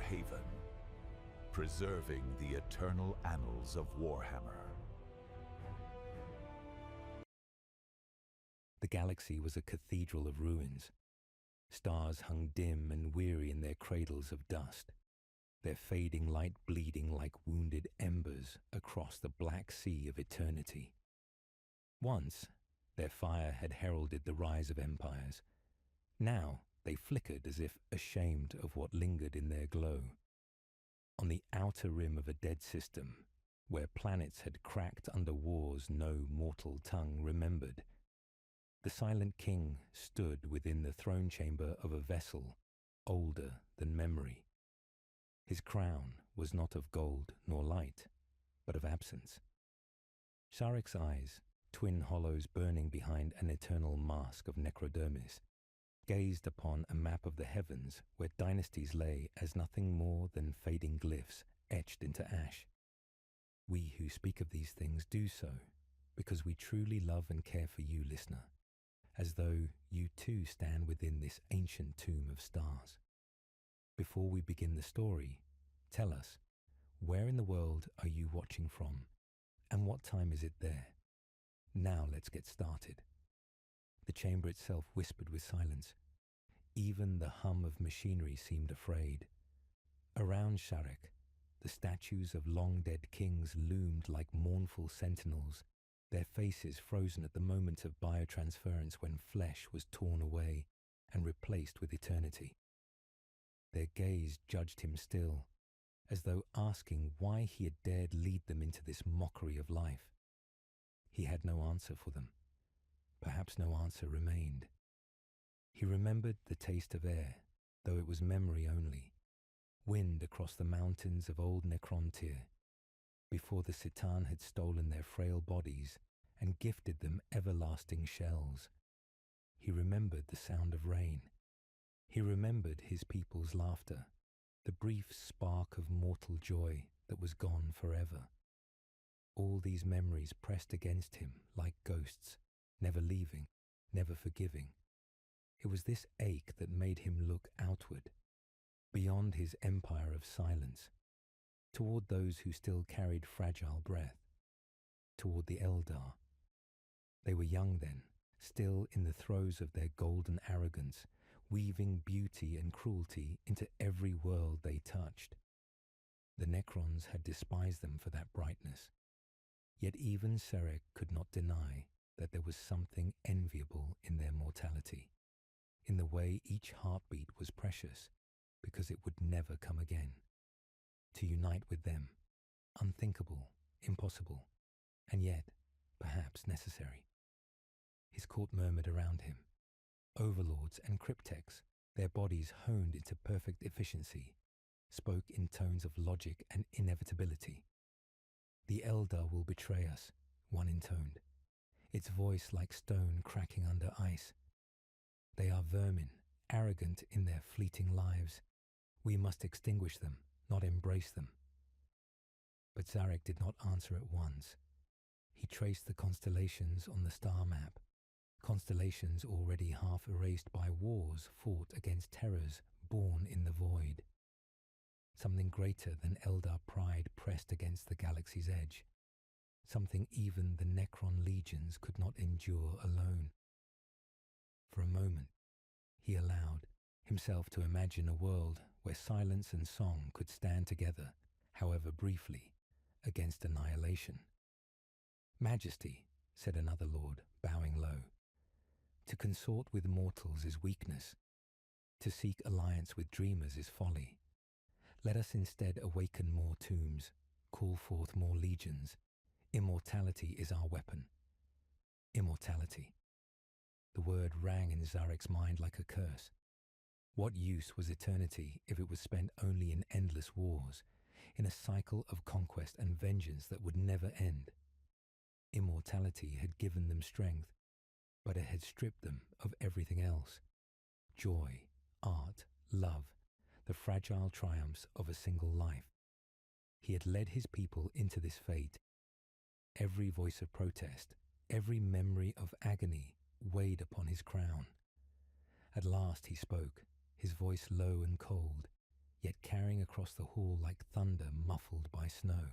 haven, preserving the eternal annals of Warhammer. The galaxy was a cathedral of ruins. Stars hung dim and weary in their cradles of dust, their fading light bleeding like wounded embers across the black sea of eternity. Once, their fire had heralded the rise of empires. Now they flickered as if ashamed of what lingered in their glow. On the outer rim of a dead system, where planets had cracked under wars no mortal tongue remembered, the silent king stood within the throne chamber of a vessel older than memory. His crown was not of gold nor light, but of absence. Sarek's eyes, twin hollows burning behind an eternal mask of necrodermis, gazed upon a map of the heavens where dynasties lay as nothing more than fading glyphs etched into ash. We who speak of these things do so because we truly love and care for you, listener, as though you too stand within this ancient tomb of stars. Before we begin the story, tell us, where in the world are you watching from, and what time is it there? Now let's get started. The chamber itself whispered with silence. Even the hum of machinery seemed afraid. Around Sharek, the statues of long-dead kings loomed like mournful sentinels, their faces frozen at the moment of biotransference when flesh was torn away and replaced with eternity. Their gaze judged him still, as though asking why he had dared lead them into this mockery of life. He had no answer for them. Perhaps no answer remained. He remembered the taste of air, though it was memory only. Wind across the mountains of old Necrontyr, before the Citan had stolen their frail bodies and gifted them everlasting shells. He remembered the sound of rain. He remembered his people's laughter, the brief spark of mortal joy that was gone forever. All these memories pressed against him like ghosts, never leaving, never forgiving. It was this ache that made him look outward, beyond his empire of silence, toward those who still carried fragile breath, toward the Eldar. They were young then, still in the throes of their golden arrogance, weaving beauty and cruelty into every world they touched. The Necrons had despised them for that brightness, yet even Sarek could not deny that there was something enviable in their mortality, in the way each heartbeat was precious, because it would never come again. To unite with them, unthinkable, impossible, and yet, perhaps necessary. His court murmured around him. Overlords and cryptecs, their bodies honed into perfect efficiency, spoke in tones of logic and inevitability. The Eldar will betray us, one intoned, its voice like stone cracking under ice. They are vermin, arrogant in their fleeting lives. We must extinguish them, not embrace them. But Zarek did not answer at once. He traced the constellations on the star map, constellations already half erased by wars fought against terrors born in the void. Something greater than Eldar pride pressed against the galaxy's edge, something even the Necron legions could not endure alone. For a moment, he allowed himself to imagine a world where silence and song could stand together, however briefly, against annihilation. "Majesty," said another lord, bowing low, "to consort with mortals is weakness. To seek alliance with dreamers is folly. Let us instead awaken more tombs, call forth more legions. Immortality is our weapon." Immortality. The word rang in Zarek's mind like a curse. What use was eternity if it was spent only in endless wars, in a cycle of conquest and vengeance that would never end? Immortality had given them strength, but it had stripped them of everything else. Joy, art, love, the fragile triumphs of a single life. He had led his people into this fate. Every voice of protest, every memory of agony weighed upon his crown. At last he spoke, his voice low and cold. yet carrying across the hall like thunder muffled by snow.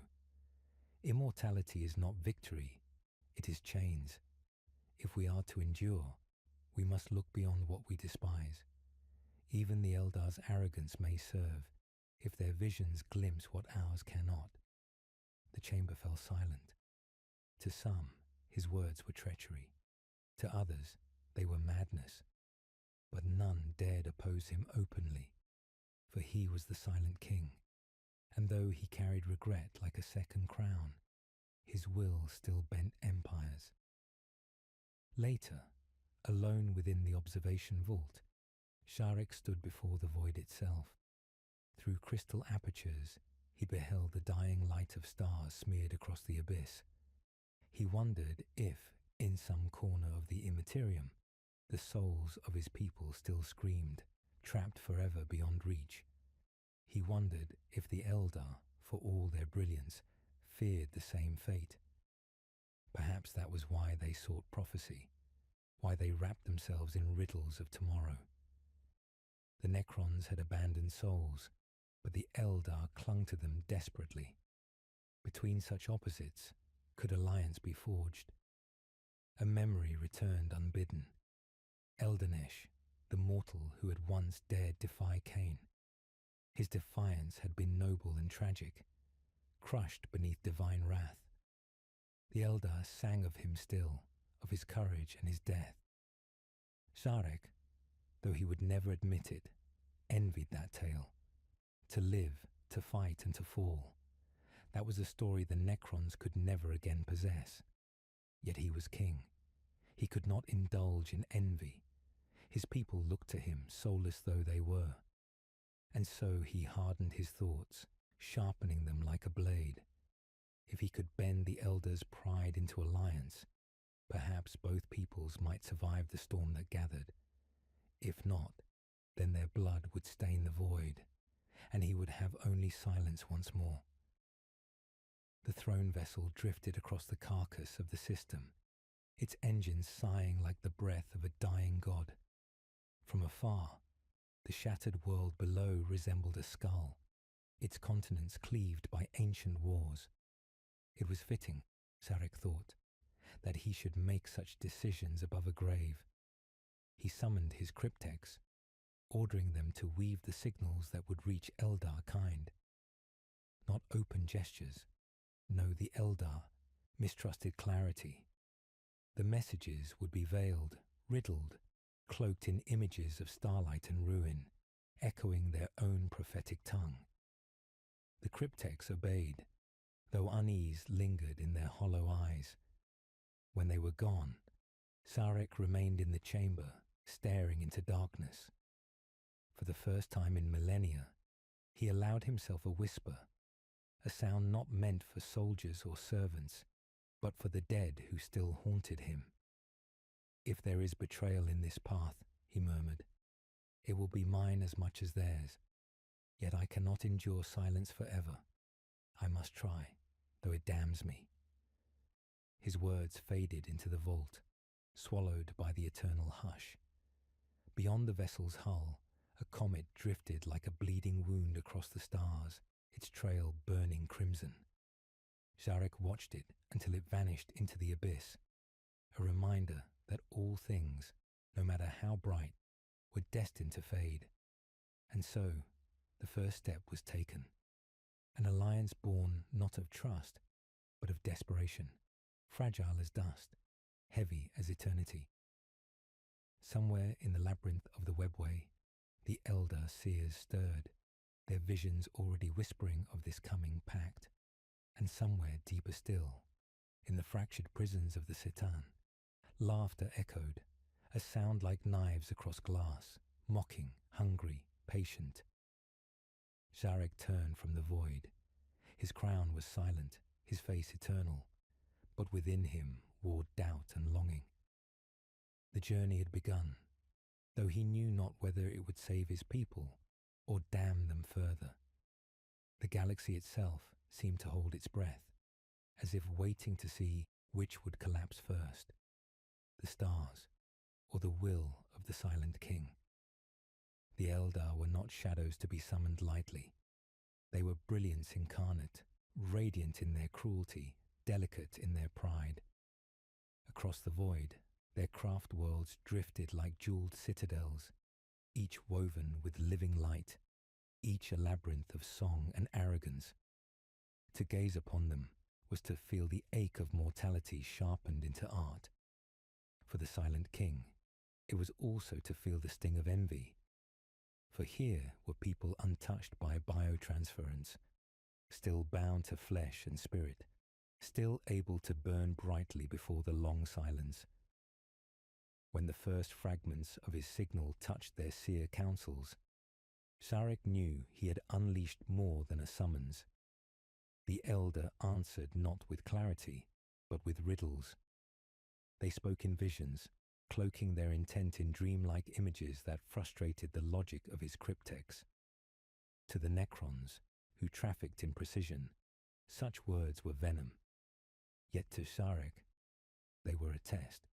Immortality is not victory, it is chains. If we are to endure, we must look beyond what we despise. Even the Eldar's arrogance may serve, if their visions glimpse what ours cannot. The chamber fell silent. To some, his words were treachery. To others, they were madness. But none dared oppose him openly, for he was the silent king, and though he carried regret like a second crown, his will still bent empires. Later, alone within the observation vault, Sharek stood before the void itself. Through crystal apertures, he beheld the dying light of stars smeared across the abyss. He wondered if, in some corner of the immaterium, the souls of his people still screamed, trapped forever beyond reach. He wondered if the Eldar, for all their brilliance, feared the same fate. Perhaps that was why they sought prophecy, why they wrapped themselves in riddles of tomorrow. The Necrons had abandoned souls, but the Eldar clung to them desperately. Between such opposites, could alliance be forged? A memory returned unbidden. Eldanesh, the mortal who had once dared defy Cain. His defiance had been noble and tragic, crushed beneath divine wrath. The Eldar sang of him still, of his courage and his death. Sharek, though he would never admit it, envied that tale. To live, to fight and to fall. That was a story the Necrons could never again possess. Yet he was king. He could not indulge in envy. His people looked to him, soulless though they were. And so he hardened his thoughts, sharpening them like a blade. If he could bend the Eldar's pride into alliance, perhaps both peoples might survive the storm that gathered. If not, then their blood would stain the void, and he would have only silence once more. The throne vessel drifted across the carcass of the system, its engines sighing like the breath of a dying god. From afar, the shattered world below resembled a skull, its continents cleaved by ancient wars. It was fitting, Sarek thought, that he should make such decisions above a grave. He summoned his cryptex, ordering them to weave the signals that would reach Eldar kind. Not open gestures. No, the Eldar mistrusted clarity. The messages would be veiled, riddled, cloaked in images of starlight and ruin, echoing their own prophetic tongue. The cryptex obeyed, though unease lingered in their hollow eyes. When they were gone, Sarek remained in the chamber, staring into darkness. For the first time in millennia, he allowed himself a whisper, a sound not meant for soldiers or servants, but for the dead who still haunted him. If there is betrayal in this path, he murmured, it will be mine as much as theirs. Yet I cannot endure silence forever. I must try, though it damns me. His words faded into the vault, swallowed by the eternal hush. Beyond the vessel's hull, a comet drifted like a bleeding wound across the stars, its trail burning crimson. Sharek watched it until it vanished into the abyss, a reminder that all things, no matter how bright, were destined to fade. And so, the first step was taken, an alliance born not of trust, but of desperation, fragile as dust, heavy as eternity. Somewhere in the labyrinth of the webway, the Eldar seers stirred, their visions already whispering of this coming pact. And somewhere deeper still, in the fractured prisons of the Citan, laughter echoed, a sound like knives across glass, mocking, hungry, patient. Sharek turned from the void. His crown was silent, his face eternal, but within him warred doubt and longing. The journey had begun, though he knew not whether it would save his people or damn them further. The galaxy itself seemed to hold its breath, as if waiting to see which would collapse first, the stars or the will of the silent king. The Eldar were not shadows to be summoned lightly. They were brilliance incarnate, radiant in their cruelty, delicate in their pride. Across the void, their craft worlds drifted like jeweled citadels, each woven with living light, each a labyrinth of song and arrogance. To gaze upon them was to feel the ache of mortality sharpened into art. For the Silent King, it was also to feel the sting of envy. For here were people untouched by biotransference, still bound to flesh and spirit, still able to burn brightly before the long silence. When the first fragments of his signal touched their seer councils, Sarek knew he had unleashed more than a summons. The Elder answered not with clarity, but with riddles. They spoke in visions, cloaking their intent in dreamlike images that frustrated the logic of his cryptex. To the Necrons, who trafficked in precision, such words were venom. Yet to Sarek, they were a test.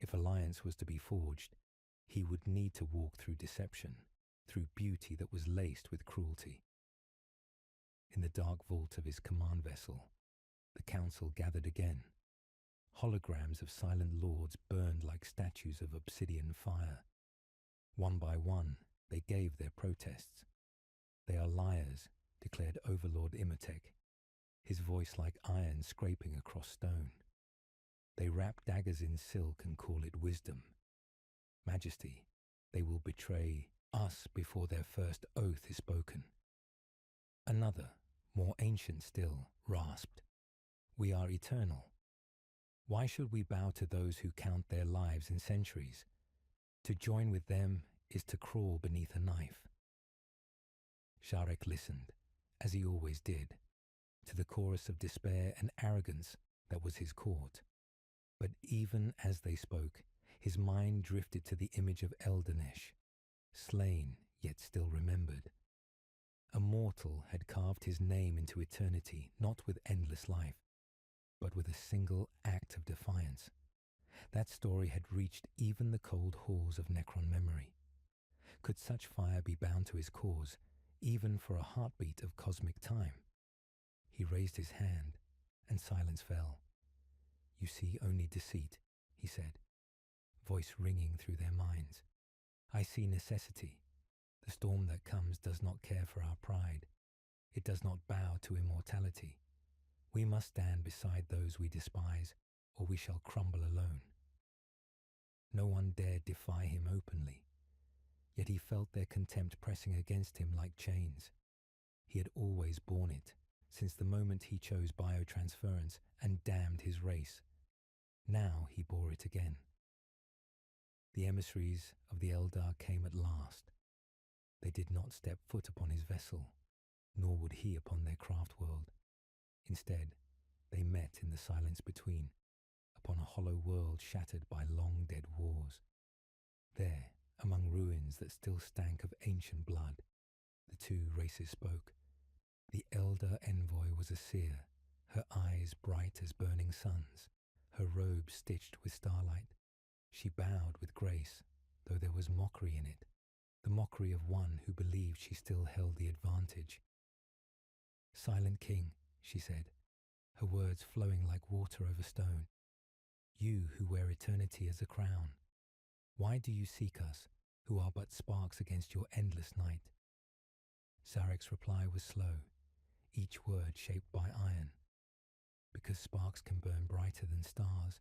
If alliance was to be forged, he would need to walk through deception, through beauty that was laced with cruelty. In the dark vault of his command vessel, the council gathered again. Holograms of silent lords burned like statues of obsidian fire. One by one, they gave their protests. "They are liars," declared Overlord Imhotep, his voice like iron scraping across stone. "They wrap daggers in silk and call it wisdom. Majesty, they will betray us before their first oath is spoken." Another, more ancient still, rasped, "We are eternal. Why should we bow to those who count their lives in centuries? To join with them is to crawl beneath a knife." Sharek listened, as he always did, to the chorus of despair and arrogance that was his court. But even as they spoke, his mind drifted to the image of Eldanesh, slain yet still remembered. A mortal had carved his name into eternity, not with endless life, but with a single act of defiance. That story had reached even the cold halls of Necron memory. Could such fire be bound to his cause, even for a heartbeat of cosmic time? He raised his hand, and silence fell. "You see only deceit," he said, voice ringing through their minds. "I see necessity. The storm that comes does not care for our pride. It does not bow to immortality. We must stand beside those we despise, or we shall crumble alone." No one dared defy him openly, yet he felt their contempt pressing against him like chains. He had always borne it, since the moment he chose biotransference and damned his race. Now he bore it again. The emissaries of the Eldar came at last. They did not step foot upon his vessel, nor would he upon their craft world. Instead, they met in the silence between, upon a hollow world shattered by long-dead wars. There, among ruins that still stank of ancient blood, the two races spoke. The Eldar envoy was a seer, her eyes bright as burning suns, her robe stitched with starlight. She bowed with grace, though there was mockery in it, the mockery of one who believed she still held the advantage. "Silent King," she said, her words flowing like water over stone, "you who wear eternity as a crown, why do you seek us, who are but sparks against your endless night?" Sarek's reply was slow, each word shaped by iron. "Because sparks can burn brighter than stars,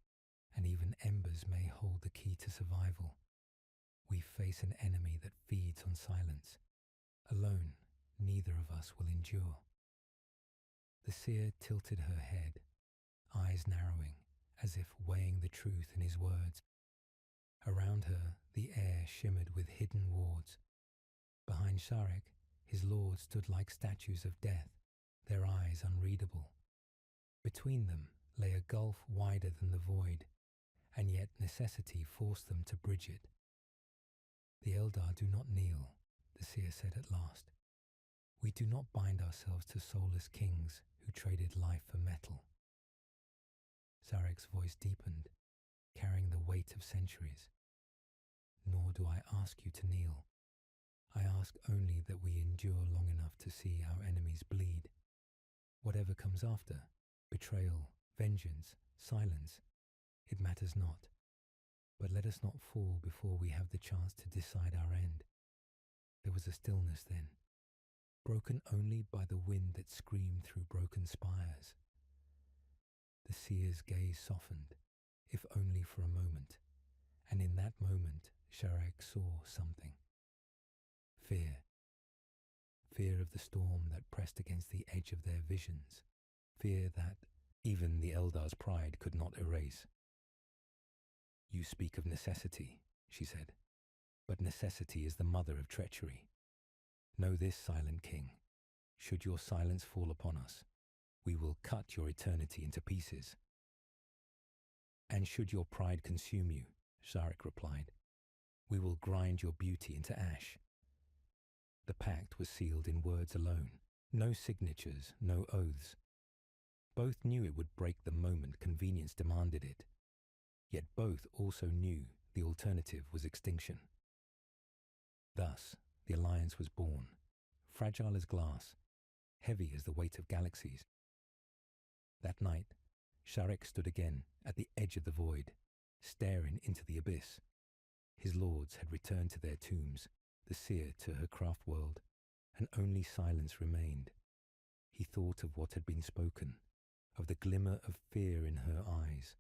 and even embers may hold the key to survival. We face an enemy that feeds on silence. Alone, neither of us will endure." The seer tilted her head, eyes narrowing, as if weighing the truth in his words. Around her, the air shimmered with hidden wards. Behind Sharek, his lords stood like statues of death, their eyes unreadable. Between them lay a gulf wider than the void, and yet necessity forced them to bridge it. "The Eldar do not kneel," the seer said at last. "We do not bind ourselves to soulless kings who traded life for metal." Sarek's voice deepened, carrying the weight of centuries. "Nor do I ask you to kneel. I ask only that we endure long enough to see our enemies bleed. Whatever comes after, betrayal, vengeance, silence, it matters not. But let us not fall before we have the chance to decide our end. There was a stillness then, broken only by the wind that screamed through broken spires. The seer's gaze softened, if only for a moment, and in that moment Sharek saw something. Fear. Fear of the storm that pressed against the edge of their visions. Fear that even the Eldar's pride could not erase. You speak of necessity, she said, but necessity is the mother of treachery. Know this, Silent King. Should your silence fall upon us, we will cut your eternity into pieces. And should your pride consume you, Sharek replied, we will grind your beauty into ash. The pact was sealed in words alone, no signatures, no oaths. Both knew it would break the moment convenience demanded it, yet both also knew the alternative was extinction. Thus, the alliance was born, fragile as glass, heavy as the weight of galaxies. That night, Sharek stood again at the edge of the void, staring into the abyss. His lords had returned to their tombs, the seer to her craft world, and only silence remained. He thought of what had been spoken, of the glimmer of fear in her eyes.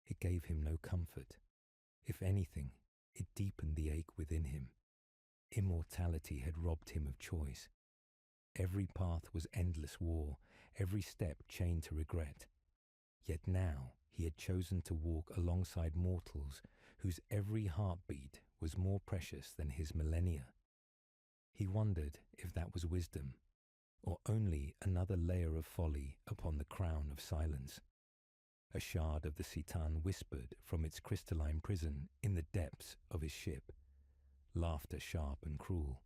It gave him no comfort. If anything, it deepened the ache within him. Immortality had robbed him of choice. Every path was endless war, every step chained to regret. Yet now he had chosen to walk alongside mortals whose every heartbeat was more precious than his millennia. He wondered if that was wisdom, or only another layer of folly upon the crown of silence. A shard of the Citan whispered from its crystalline prison in the depths of his ship, laughter sharp and cruel.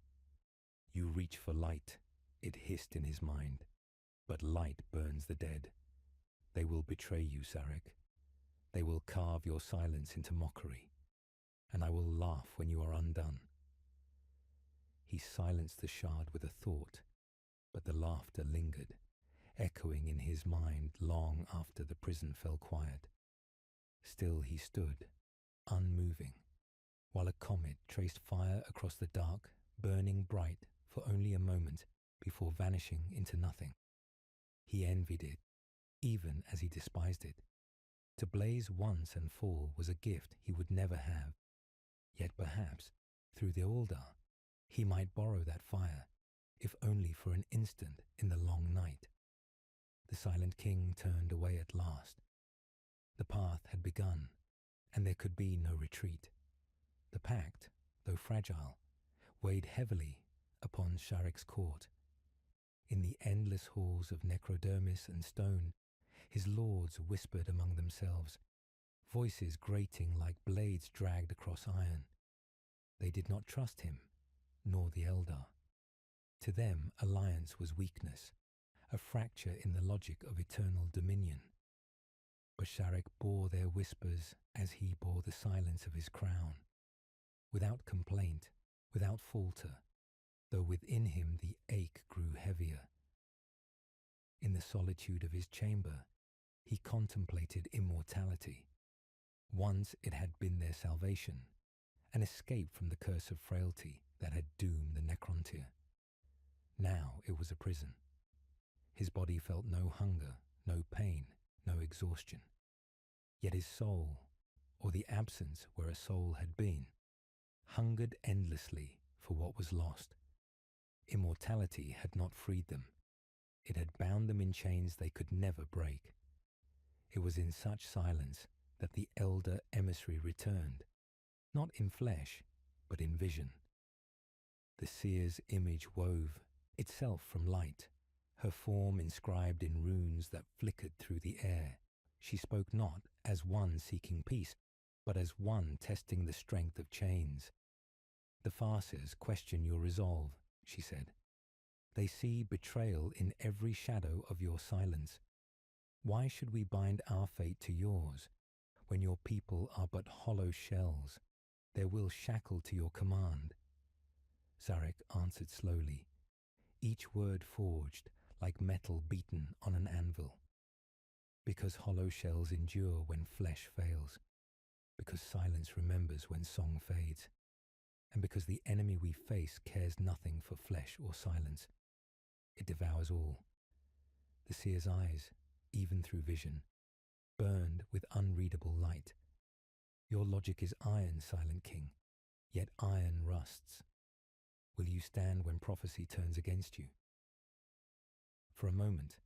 You reach for light, it hissed in his mind, but light burns the dead. They will betray you, Sharek. They will carve your silence into mockery, and I will laugh when you are undone. He silenced the shard with a thought, but the laughter lingered, echoing in his mind long after the prison fell quiet. Still he stood, unmoving, while a comet traced fire across the dark, burning bright for only a moment before vanishing into nothing. He envied it, even as he despised it. To blaze once and fall was a gift he would never have. Yet perhaps, through the Eldar, he might borrow that fire, if only for an instant in the long night. The Silent King turned away at last. The path had begun, and there could be no retreat. The pact, though fragile, weighed heavily upon Sharek's court. In the endless halls of necrodermis and stone, his lords whispered among themselves, voices grating like blades dragged across iron. They did not trust him, nor the Eldar. To them, alliance was weakness, a fracture in the logic of eternal dominion. But Sharek bore their whispers as he bore the silence of his crown, without complaint, without falter, though within him the ache grew heavier. In the solitude of his chamber, he contemplated immortality. Once it had been their salvation, an escape from the curse of frailty that had doomed the Necrontyr. Now it was a prison. His body felt no hunger, no pain, no exhaustion. Yet his soul, or the absence where a soul had been, hungered endlessly for what was lost. Immortality had not freed them. It had bound them in chains they could never break. It was in such silence that the elder emissary returned, not in flesh, but in vision. The seer's image wove itself from light, her form inscribed in runes that flickered through the air. She spoke not as one seeking peace, but as one testing the strength of chains. The farces question your resolve, she said. They see betrayal in every shadow of your silence. Why should we bind our fate to yours, when your people are but hollow shells, their will shackled to your command? Sarek answered slowly, each word forged like metal beaten on an anvil. Because hollow shells endure when flesh fails, because silence remembers when song fades, and because the enemy we face cares nothing for flesh or silence. It devours all. The seer's eyes, even through vision, burned with unreadable light. Your logic is iron, Silent King, yet iron rusts. Will you stand when prophecy turns against you? For a moment,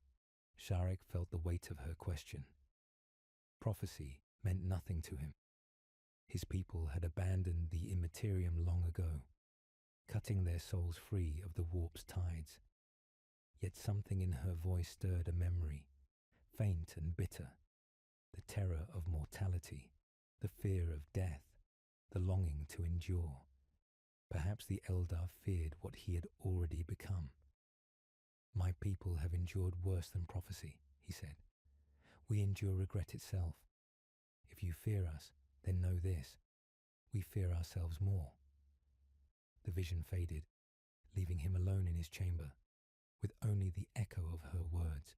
Sarek felt the weight of her question. Prophecy meant nothing to him. His people had abandoned the immaterium long ago, cutting their souls free of the warp's tides. Yet something in her voice stirred a memory, faint and bitter, the terror of mortality, the fear of death, the longing to endure. Perhaps the Eldar feared what he had already become. My people have endured worse than prophecy, he said. We endure regret itself. If you fear us, then know this. We fear ourselves more. The vision faded, leaving him alone in his chamber, with only the echo of her words.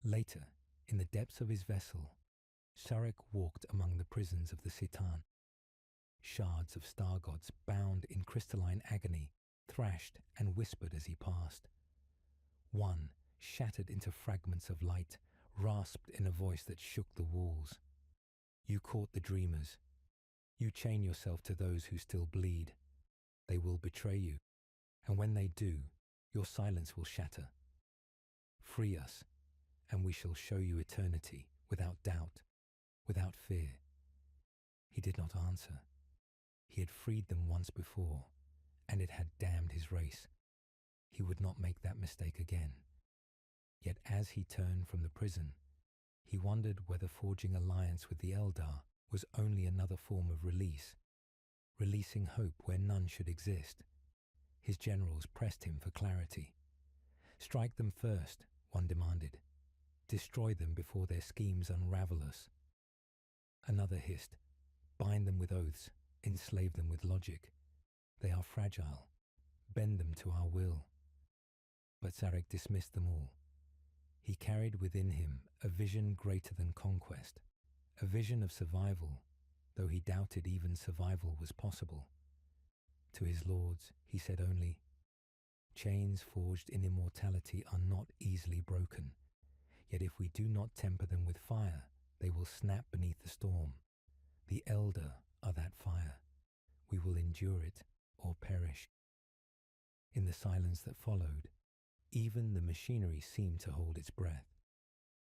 Later, in the depths of his vessel, Sarek walked among the prisons of the Citan. Shards of star gods bound in crystalline agony thrashed and whispered as he passed. One, shattered into fragments of light, rasped in a voice that shook the walls. You caught the dreamers. You chain yourself to those who still bleed. They will betray you, and when they do, your silence will shatter. Free us, and we shall show you eternity without doubt, without fear. He did not answer. He had freed them once before, and it had damned his race. He would not make that mistake again. Yet as he turned from the prison, he wondered whether forging alliance with the Eldar was only another form of release, releasing hope where none should exist. His generals pressed him for clarity. Strike them first, one demanded. Destroy them before their schemes unravel us. Another hissed, bind them with oaths, enslave them with logic. They are fragile. Bend them to our will. But Sarek dismissed them all. He carried within him a vision greater than conquest, a vision of survival, though he doubted even survival was possible. To his lords, he said only, chains forged in immortality are not easily broken, yet if we do not temper them with fire, they will snap beneath the storm. The Eldar are that fire. We will endure it or perish. In the silence that followed, even the machinery seemed to hold its breath.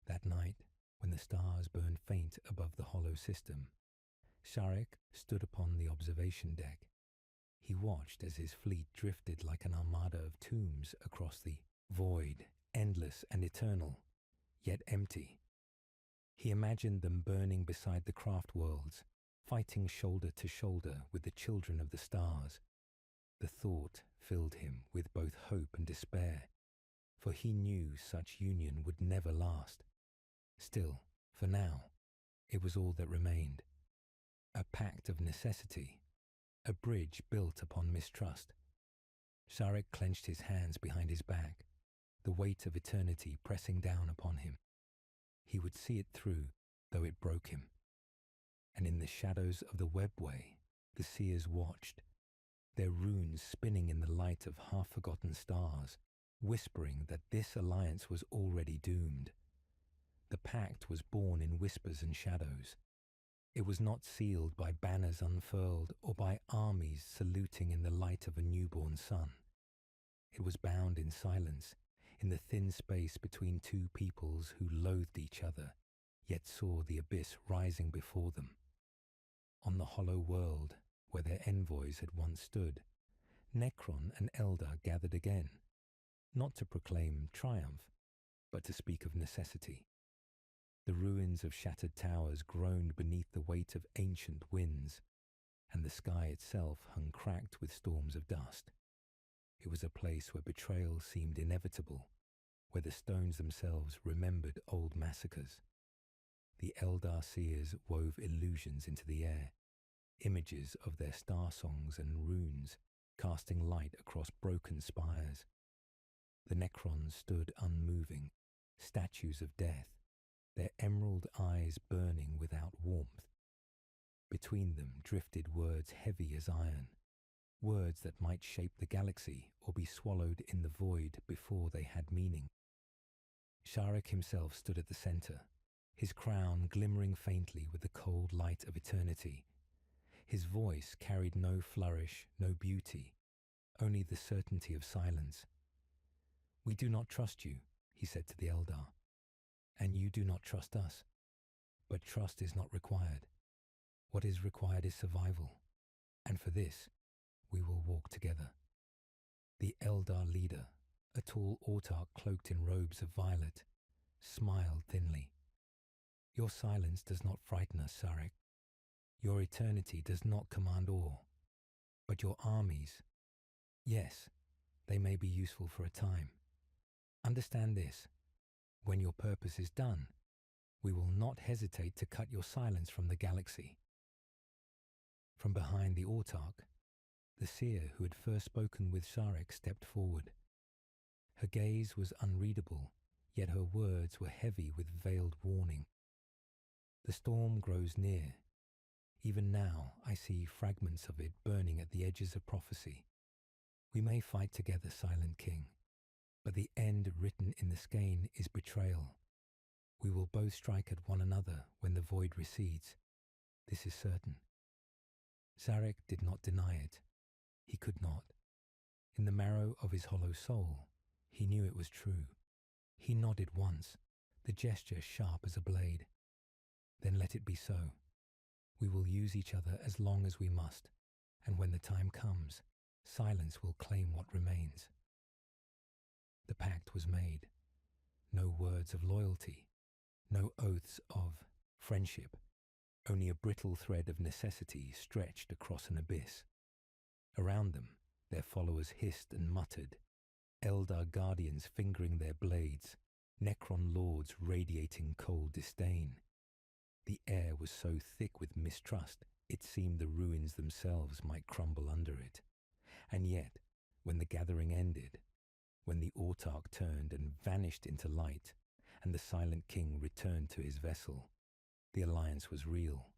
That night, when the stars burned faint above the hollow system, Sarek stood upon the observation deck. He watched as his fleet drifted like an armada of tombs across the void, endless and eternal, yet empty. He imagined them burning beside the craft worlds, fighting shoulder to shoulder with the children of the stars. The thought filled him with both hope and despair, for he knew such union would never last. Still, for now, it was all that remained. A pact of necessity, a bridge built upon mistrust. Sarek clenched his hands behind his back, the weight of eternity pressing down upon him. He would see it through, though it broke him. And in the shadows of the webway, the seers watched, their runes spinning in the light of half-forgotten stars, whispering that this alliance was already doomed. The pact was born in whispers and shadows. It was not sealed by banners unfurled or by armies saluting in the light of a newborn sun. It was bound in silence, in the thin space between two peoples who loathed each other, yet saw the abyss rising before them. On the hollow world, where their envoys had once stood, Necron and Eldar gathered again, not to proclaim triumph, but to speak of necessity. The ruins of shattered towers groaned beneath the weight of ancient winds, and the sky itself hung cracked with storms of dust. It was a place where betrayal seemed inevitable, where the stones themselves remembered old massacres. The Eldar seers wove illusions into the air, images of their star songs and runes, casting light across broken spires. The Necrons stood unmoving, statues of death, their emerald eyes burning without warmth. Between them drifted words heavy as iron, words that might shape the galaxy or be swallowed in the void before they had meaning. Sharek himself stood at the center, his crown glimmering faintly with the cold light of eternity. His voice carried no flourish, no beauty, only the certainty of silence. "We do not trust you," he said to the Eldar, "and you do not trust us. But trust is not required. What is required is survival, and for this, we will walk together." The Eldar leader, a tall autarch cloaked in robes of violet, smiled thinly. "Your silence does not frighten us, Sarek. Your eternity does not command awe. But your armies, yes, they may be useful for a time. Understand this, when your purpose is done, we will not hesitate to cut your silence from the galaxy." From behind the autarch, the seer who had first spoken with Sharek stepped forward. Her gaze was unreadable, yet her words were heavy with veiled warning. "The storm grows near. Even now I see fragments of it burning at the edges of prophecy. We may fight together, Silent King, but the end written in the skein is betrayal. We will both strike at one another when the void recedes. This is certain." Sarek did not deny it. He could not. In the marrow of his hollow soul, he knew it was true. He nodded once, the gesture sharp as a blade. "Then let it be so. We will use each other as long as we must, and when the time comes, silence will claim what remains." The pact was made. No words of loyalty, no oaths of friendship, only a brittle thread of necessity stretched across an abyss. Around them, their followers hissed and muttered, Eldar guardians fingering their blades, Necron lords radiating cold disdain. The air was so thick with mistrust, it seemed the ruins themselves might crumble under it. And yet, when the gathering ended, when the autarch turned and vanished into light, and the Silent King returned to his vessel, the alliance was real,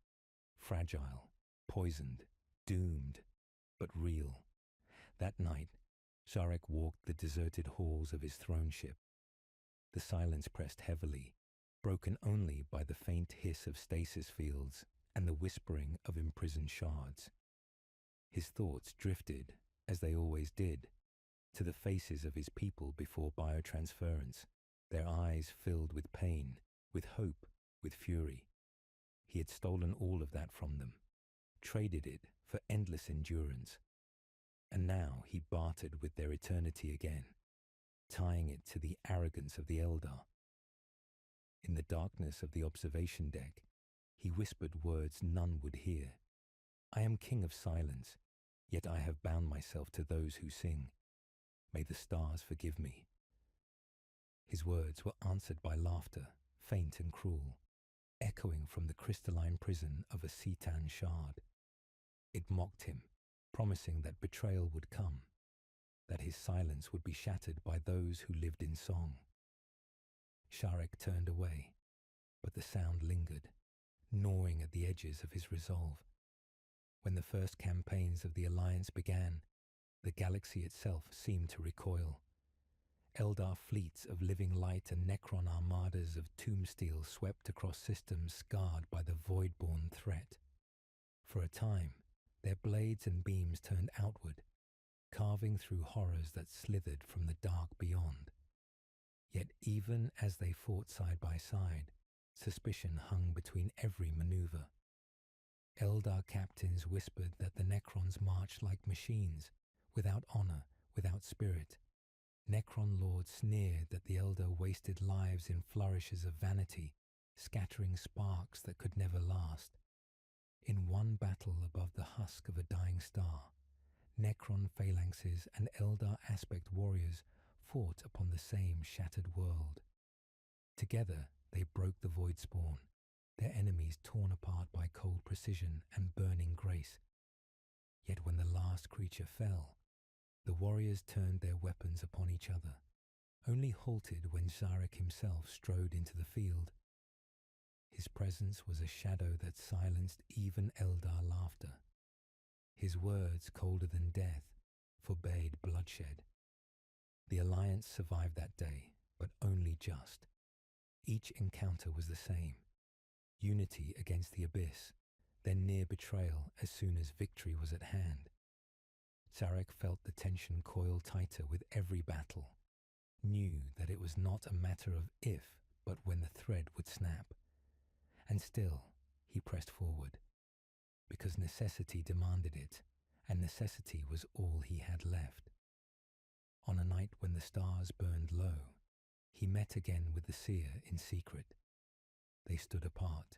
fragile, poisoned, doomed, but real. That night, Sharek walked the deserted halls of his throne ship. The silence pressed heavily, broken only by the faint hiss of stasis fields and the whispering of imprisoned shards. His thoughts drifted, as they always did, to the faces of his people before biotransference, their eyes filled with pain, with hope, with fury. He had stolen all of that from them, traded it for endless endurance. And now he bartered with their eternity again, tying it to the arrogance of the Eldar. In the darkness of the observation deck, he whispered words none would hear. "I am king of silence, yet I have bound myself to those who sing. May the stars forgive me." His words were answered by laughter, faint and cruel, echoing from the crystalline prison of a Citan shard. It mocked him, promising that betrayal would come, that his silence would be shattered by those who lived in song. Sharek turned away, but the sound lingered, gnawing at the edges of his resolve. When the first campaigns of the Alliance began, the galaxy itself seemed to recoil. Eldar fleets of living light and Necron armadas of tombsteel swept across systems scarred by the void-born threat. For a time, their blades and beams turned outward, carving through horrors that slithered from the dark beyond. Yet even as they fought side by side, suspicion hung between every maneuver. Eldar captains whispered that the Necrons marched like machines, without honor, without spirit. Necron lords sneered that the Eldar wasted lives in flourishes of vanity, scattering sparks that could never last. In one battle above the husk of a dying star, Necron phalanxes and Eldar aspect warriors fought upon the same shattered world. Together they broke the void spawn, their enemies torn apart by cold precision and burning grace. Yet when the last creature fell, The warriors turned their weapons upon each other, only halted when Zarek himself strode into the field. His presence was a shadow that silenced even Eldar laughter. His words, colder than death, forbade bloodshed. The Alliance survived that day, but only just. Each encounter was the same. Unity against the abyss, then near betrayal as soon as victory was at hand. Zarek felt the tension coil tighter with every battle, knew that it was not a matter of if, but when the thread would snap. And still, he pressed forward, because necessity demanded it, and necessity was all he had left. On a night when the stars burned low, he met again with the seer in secret. They stood apart,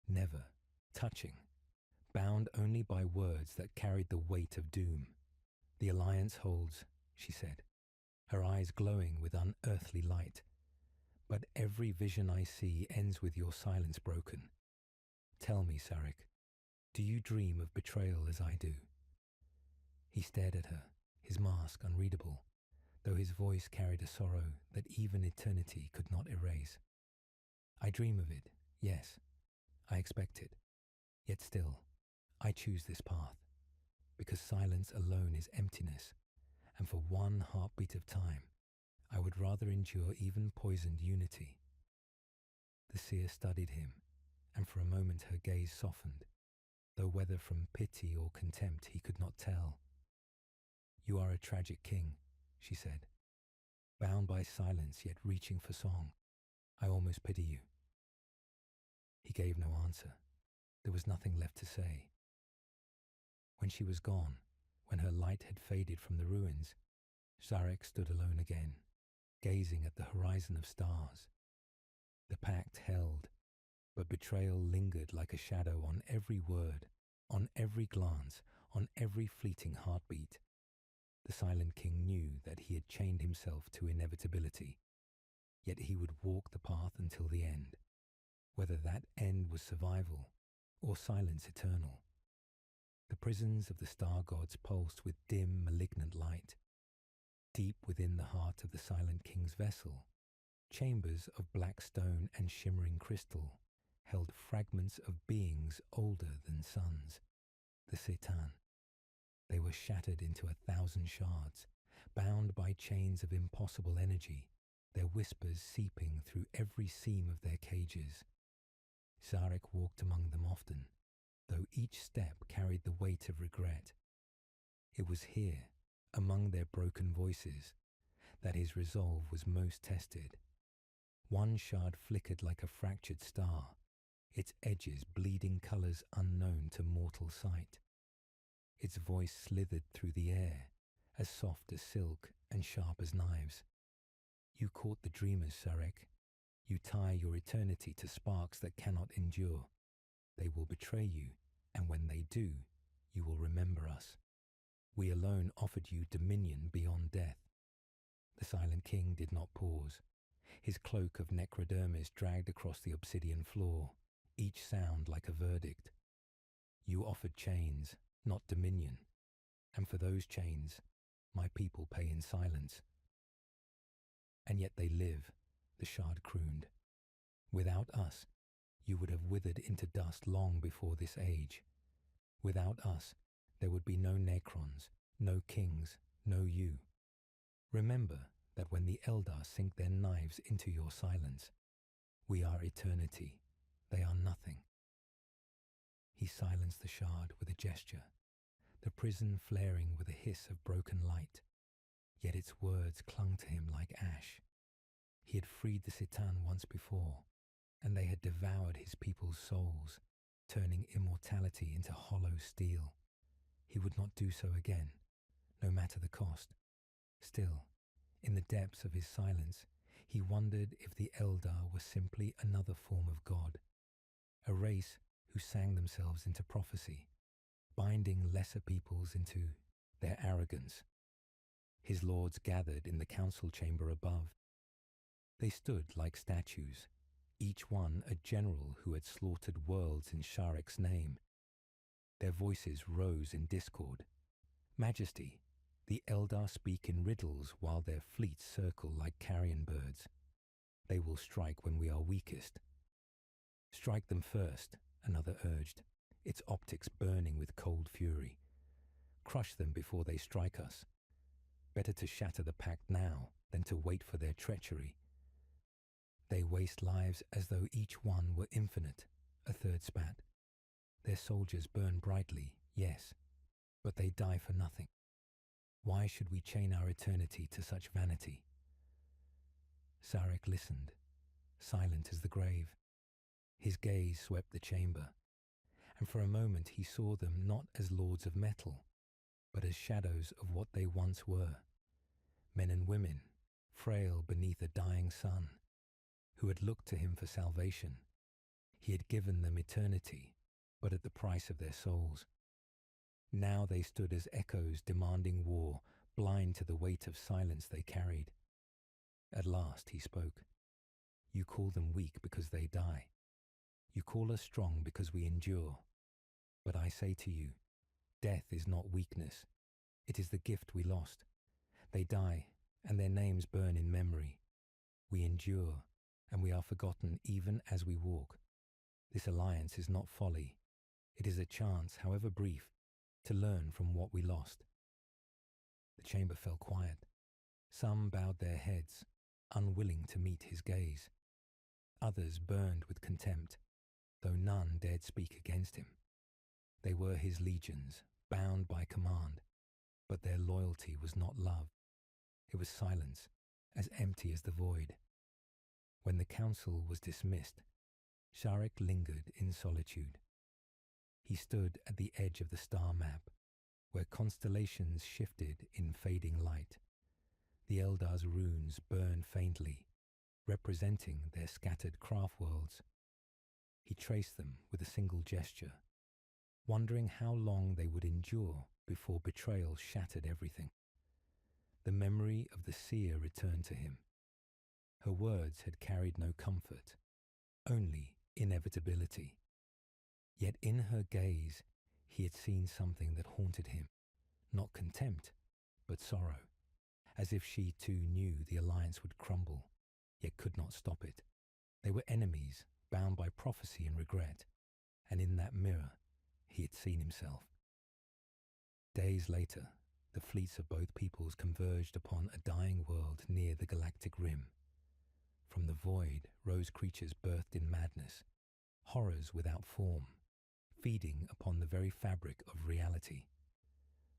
never touching, bound only by words that carried the weight of doom. "The Alliance holds," she said, her eyes glowing with unearthly light. "But every vision I see ends with your silence broken. Tell me, Zarek, do you dream of betrayal as I do?" He stared at her, his mask unreadable, though his voice carried a sorrow that even eternity could not erase. "I dream of it, yes. I expect it. Yet still, I choose this path, because silence alone is emptiness, and for one heartbeat of time, I would rather endure even poisoned unity." The seer studied him, and for a moment her gaze softened, though whether from pity or contempt he could not tell. "You are a tragic king," she said, "bound by silence yet reaching for song. I almost pity you." He gave no answer. There was nothing left to say. When she was gone, when her light had faded from the ruins, Zarek stood alone again, gazing at the horizon of stars. The pact held, but betrayal lingered like a shadow on every word, on every glance, on every fleeting heartbeat. The Silent King knew that he had chained himself to inevitability, yet he would walk the path until the end, whether that end was survival or silence eternal. The prisons of the star gods pulsed with dim, malignant light. Deep within the heart of the Silent King's vessel, chambers of black stone and shimmering crystal held fragments of beings older than suns, the Setan. They were shattered into 1,000 shards, bound by chains of impossible energy, their whispers seeping through every seam of their cages. Zarek walked among them often, though each step carried the weight of regret. It was here, among their broken voices, that his resolve was most tested. One shard flickered like a fractured star, its edges bleeding colours unknown to mortal sight. Its voice slithered through the air, as soft as silk and sharp as knives. "You caught the dreamers, Zarek. You tie your eternity to sparks that cannot endure. They will betray you, and when they do, you will remember us. We alone offered you dominion beyond death." The Silent King did not pause. His cloak of necrodermis dragged across the obsidian floor, each sound like a verdict. "You offered chains, not dominion, and for those chains, my people pay in silence." "And yet they live," the shard crooned. "Without us, you would have withered into dust long before this age. Without us, there would be no Necrons, no kings, no you. Remember that when the Eldar sink their knives into your silence, we are eternity, they are nothing." He silenced the shard with a gesture, the prison flaring with a hiss of broken light, yet its words clung to him like ash. He had freed the Setan once before, and they had devoured his people's souls, turning immortality into hollow steel. He would not do so again, no matter the cost. Still, in the depths of his silence, he wondered if the Eldar were simply another form of God, a race who sang themselves into prophecy, binding lesser peoples into their arrogance. His lords gathered in the council chamber above. They stood like statues, each one a general who had slaughtered worlds in Sharek's name. Their voices rose in discord. "Majesty, The Eldar speak in riddles while their fleets circle like carrion birds. They will strike when we are weakest. Strike them first, another urged, its optics burning with cold fury. Crush them before they strike us. Better to shatter the pact now than to wait for their treachery. They waste lives as though each one were infinite, a third spat. Their soldiers burn brightly, yes, but they die for nothing. Why should we chain our eternity to such vanity? Sarek listened, silent as the grave. His gaze swept the chamber, and for a moment he saw them not as lords of metal, but as shadows of what they once were. Men and women, frail beneath a dying sun, who had looked to him for salvation. He had given them eternity, but at the price of their souls. Now they stood as echoes demanding war, blind to the weight of silence they carried. At last he spoke. You call them weak because they die. You call us strong because we endure. But I say to you, death is not weakness. It is the gift we lost. They die, and their names burn in memory. We endure, and we are forgotten even as we walk. This alliance is not folly. It is a chance, however brief, to learn from what we lost. The chamber fell quiet. Some bowed their heads, unwilling to meet his gaze. Others burned with contempt, though none dared speak against him. They were his legions, bound by command, but their loyalty was not love. It was silence, as empty as the void. When the council was dismissed, Sarek lingered in solitude. He stood at the edge of the star map, where constellations shifted in fading light. The Eldar's runes burned faintly, representing their scattered craft worlds. He traced them with a single gesture, wondering how long they would endure before betrayal shattered everything. The memory of the seer returned to him. Her words had carried no comfort, only inevitability. Yet in her gaze he had seen something that haunted him, not contempt, but sorrow, as if she too knew the alliance would crumble, yet could not stop it. They were enemies, bound by prophecy and regret, and in that mirror he had seen himself. Days later, the fleets of both peoples converged upon a dying world near the galactic rim. From the void rose creatures birthed in madness, horrors without form, feeding upon the very fabric of reality.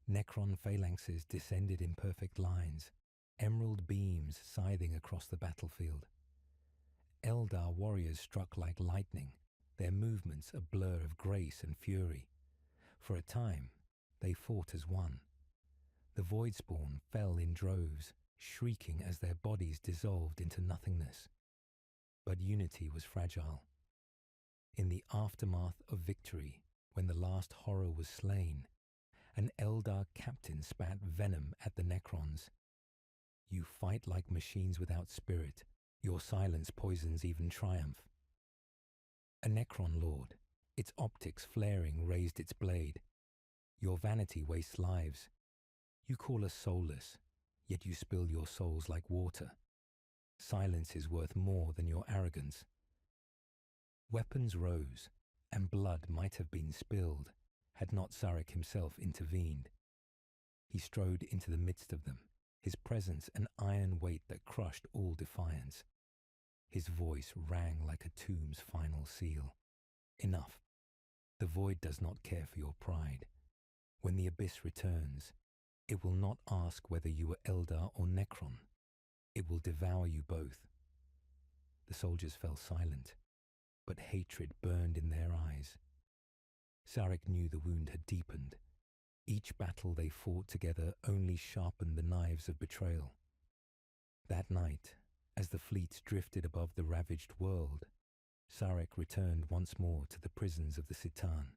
Necron phalanxes descended in perfect lines, emerald beams scything across the battlefield. Eldar warriors struck like lightning, their movements a blur of grace and fury. For a time, they fought as one. The Voidspawn fell in droves, shrieking as their bodies dissolved into nothingness. But unity was fragile. In the aftermath of victory, when the last horror was slain, an Eldar captain spat venom at the Necrons. You fight like machines without spirit. Your silence poisons even triumph. A Necron lord, its optics flaring, raised its blade. Your vanity wastes lives. You call us soulless, yet you spill your souls like water. Silence is worth more than your arrogance. Weapons rose, and blood might have been spilled, had not Sarek himself intervened. He strode into the midst of them, his presence an iron weight that crushed all defiance. His voice rang like a tomb's final seal. Enough. The void does not care for your pride. When the abyss returns, it will not ask whether you were Eldar or Necron. It will devour you both. The soldiers fell silent, but hatred burned in their eyes. Sarek knew the wound had deepened. Each battle they fought together only sharpened the knives of betrayal. That night, as the fleets drifted above the ravaged world, Sarek returned once more to the prisons of the Citan.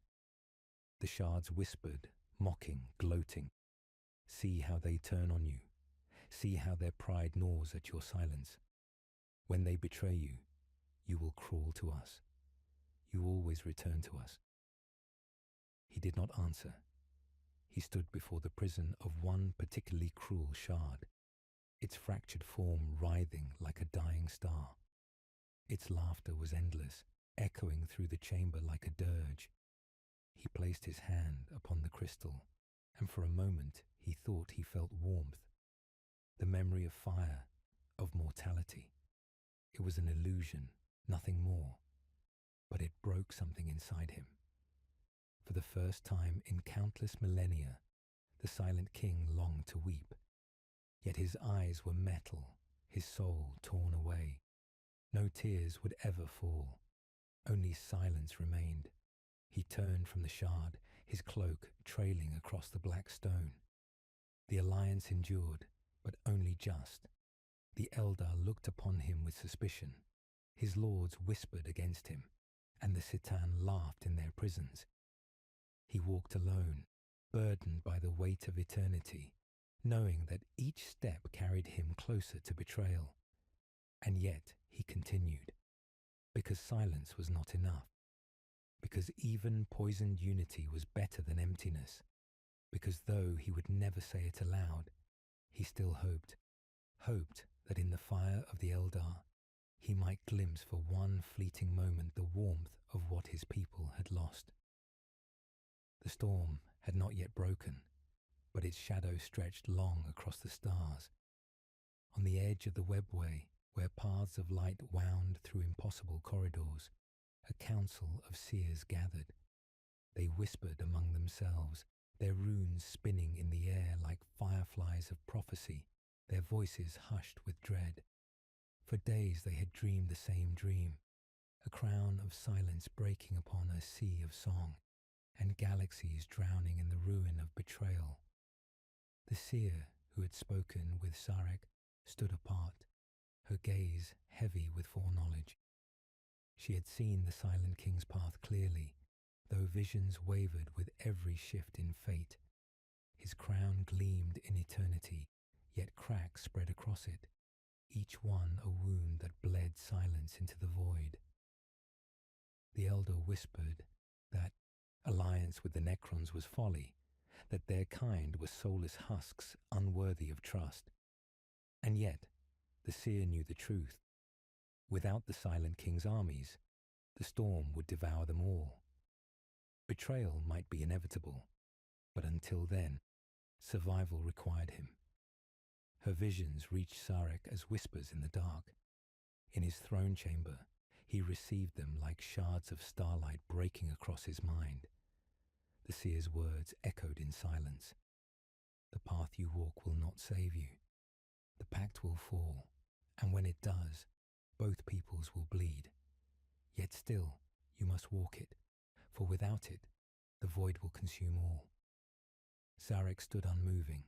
The shards whispered, mocking, gloating. See how they turn on you. See how their pride gnaws at your silence. When they betray you, you will crawl to us. You always return to us. He did not answer. he stood before the prison of one particularly cruel shard, its fractured form writhing like a dying star. Its laughter was endless, echoing through the chamber like a dirge. He placed his hand upon the crystal, and for a moment he thought he felt warmth, the memory of fire, of mortality. It was an illusion, nothing more, but it broke something inside him. For the first time in countless millennia, the Silent King longed to weep. Yet his eyes were metal, his soul torn away. No tears would ever fall. Only silence remained. He turned from the shard, his cloak trailing across the black stone. The alliance endured, but only just. The Eldar looked upon him with suspicion. His lords whispered against him, and the Citan laughed in their prisons. He walked alone, burdened by the weight of eternity, knowing that each step carried him closer to betrayal. And yet he continued, because silence was not enough, because even poisoned unity was better than emptiness, because though he would never say it aloud, he still hoped that in the fire of the Eldar he might glimpse for one fleeting moment the warmth of what his people had lost. The storm had not yet broken, but its shadow stretched long across the stars. On the edge of the webway, where paths of light wound through impossible corridors, a council of seers gathered. They whispered among themselves, their runes spinning in the air like fireflies of prophecy, their voices hushed with dread. For days they had dreamed the same dream, a crown of silence breaking upon a sea of song, and galaxies drowning in the ruin of betrayal. The seer who had spoken with Sarek stood apart, her gaze heavy with foreknowledge. She had seen the Silent King's path clearly, though visions wavered with every shift in fate. His crown gleamed in eternity, yet cracks spread across it, each one a wound that bled silence into the void. The Elder whispered that alliance with the Necrons was folly, that their kind were soulless husks unworthy of trust. And yet, the seer knew the truth. Without the Silent King's armies, the storm would devour them all. Betrayal might be inevitable, but until then, survival required him. Her visions reached Sarek as whispers in the dark. In his throne chamber, he received them like shards of starlight breaking across his mind. The seer's words echoed in silence. The path you walk will not save you. The pact will fall, and when it does, both peoples will bleed. Yet still, you must walk it, for without it, the void will consume all. Sarek stood unmoving,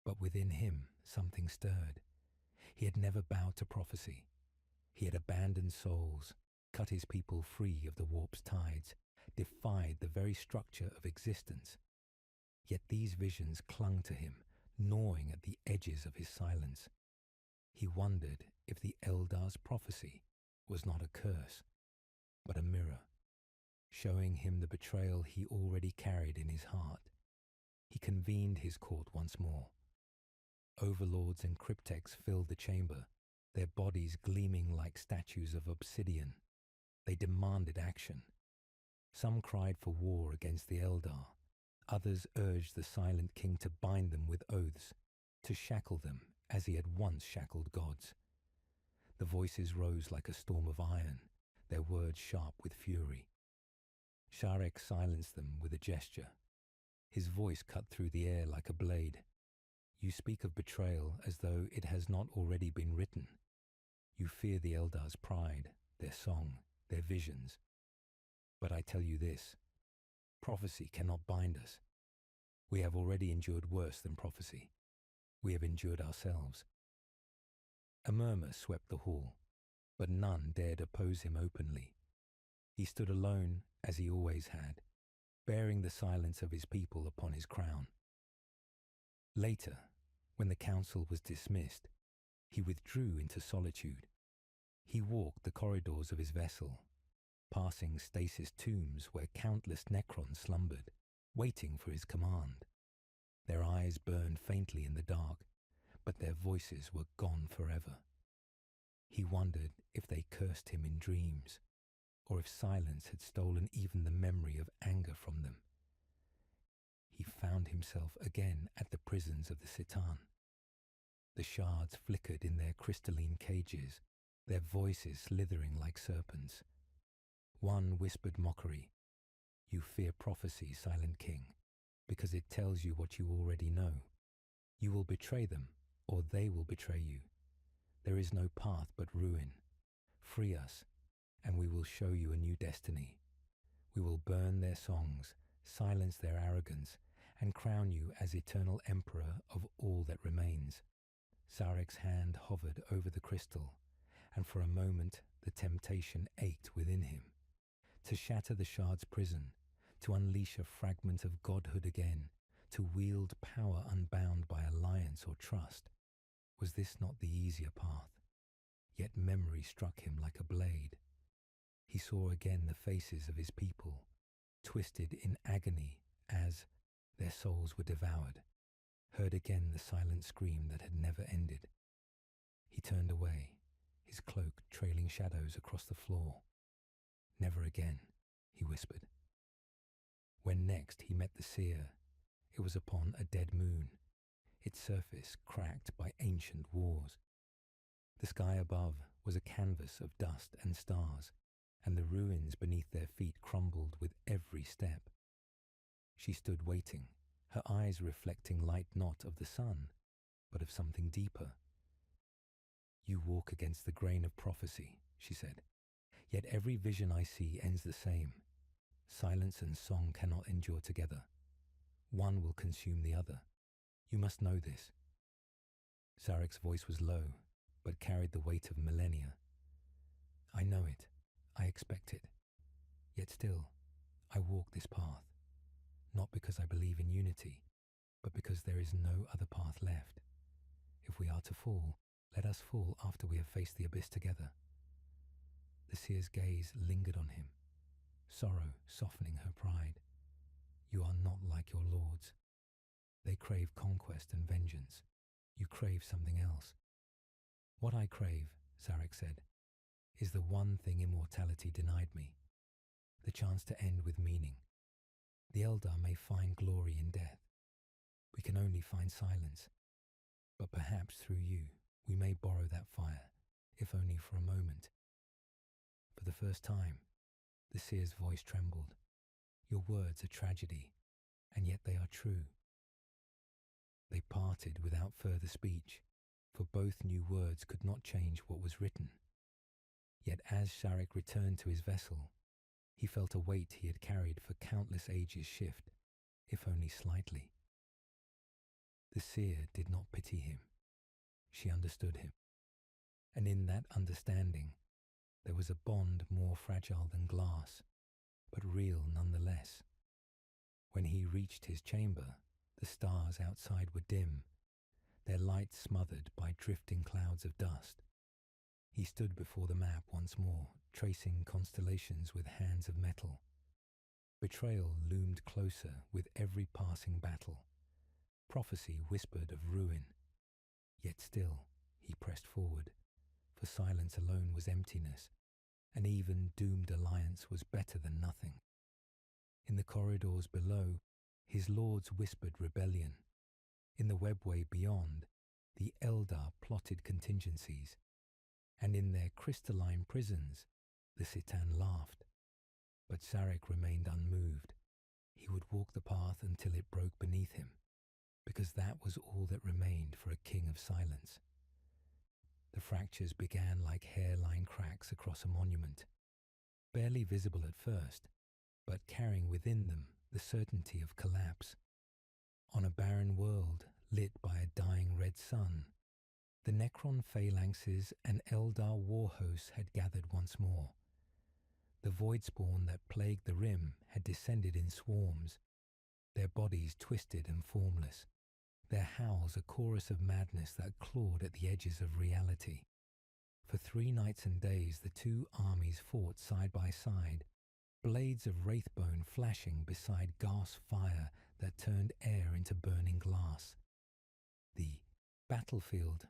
but within him something stirred. He had never bowed to prophecy. He had abandoned souls, cut his people free of the warp's tides, defied the very structure of existence. Yet these visions clung to him, gnawing at the edges of his silence. He wondered if the Eldar's prophecy was not a curse, but a mirror, showing him the betrayal he already carried in his heart. He convened his court once more. Overlords and cryptecs filled the chamber, their bodies gleaming like statues of obsidian. They demanded action. Some cried for war against the Eldar. Others urged the Silent King to bind them with oaths, to shackle them as he had once shackled gods. The voices rose like a storm of iron, their words sharp with fury. Sarek silenced them with a gesture. His voice cut through the air like a blade. You speak of betrayal as though it has not already been written. You fear the Eldar's pride, their song, their visions. But I tell you this, prophecy cannot bind us. We have already endured worse than prophecy. We have endured ourselves. A murmur swept the hall, but none dared oppose him openly. He stood alone as he always had, bearing the silence of his people upon his crown. Later, when the council was dismissed, he withdrew into solitude. He walked the corridors of his vessel, passing stasis tombs where countless Necrons slumbered, waiting for his command. Their eyes burned faintly in the dark, but their voices were gone forever. He wondered if they cursed him in dreams, or if silence had stolen even the memory of anger from them. He found himself again at the prisons of the Citan. The shards flickered in their crystalline cages, their voices slithering like serpents. One whispered mockery, "You fear prophecy, Silent King, because it tells you what you already know. You will betray them, or they will betray you. There is no path but ruin. Free us, and we will show you a new destiny. We will burn their songs, silence their arrogance, and crown you as eternal emperor of all that remains." Sarek's hand hovered over the crystal, and for a moment the temptation ached within him. To shatter the shard's prison, to unleash a fragment of godhood again, to wield power unbound by alliance or trust. Was this not the easier path? Yet memory struck him like a blade. He saw again the faces of his people, twisted in agony as their souls were devoured, heard again the silent scream that had never ended. He turned away, his cloak trailing shadows across the floor. "Never again," he whispered. When next he met the seer, it was upon a dead moon, its surface cracked by ancient wars. The sky above was a canvas of dust and stars, and the ruins beneath their feet crumbled with every step. She stood waiting, her eyes reflecting light not of the sun, but of something deeper. "You walk against the grain of prophecy," she said. "Yet every vision I see ends the same. Silence and song cannot endure together. One will consume the other. You must know this." Sarek's voice was low, but carried the weight of millennia. "I know it. I expect it. Yet still, I walk this path, not because I believe in unity, but because there is no other path left. If we are to fall, let us fall after we have faced the abyss together." The seer's gaze lingered on him, sorrow softening her pride. "You are not like your lords. They crave conquest and vengeance. You crave something else." "What I crave," Sarek said, "is the one thing immortality denied me, the chance to end with meaning. The Eldar may find glory in death. We can only find silence. But perhaps through you, we may borrow that fire, if only for a moment." For the first time, the seer's voice trembled. "Your words are tragedy, and yet they are true." They parted without further speech, for both knew words could not change what was written. Yet as Sarek returned to his vessel, he felt a weight he had carried for countless ages shift, if only slightly. The seer did not pity him. She understood him. And in that understanding, there was a bond more fragile than glass, but real nonetheless. When he reached his chamber, the stars outside were dim, their light smothered by drifting clouds of dust. He stood before the map once more, tracing constellations with hands of metal. Betrayal loomed closer with every passing battle. Prophecy whispered of ruin. Yet still, he pressed forward, for silence alone was emptiness, and even doomed alliance was better than nothing. In the corridors below, his lords whispered rebellion. In the webway beyond, the Eldar plotted contingencies, and in their crystalline prisons, the Citan laughed. But Sarek remained unmoved. He would walk the path until it broke beneath him, because that was all that remained for a king of silence. The fractures began like hairline cracks across a monument, barely visible at first, but carrying within them the certainty of collapse. On a barren world lit by a dying red sun, the Necron phalanxes and Eldar war hosts had gathered once more. The voidspawn that plagued the rim had descended in swarms, their bodies twisted and formless, their howls a chorus of madness that clawed at the edges of reality. For 3 nights and days the two armies fought side by side, blades of wraithbone flashing beside gas fire that turned air into burning glass. The battlefield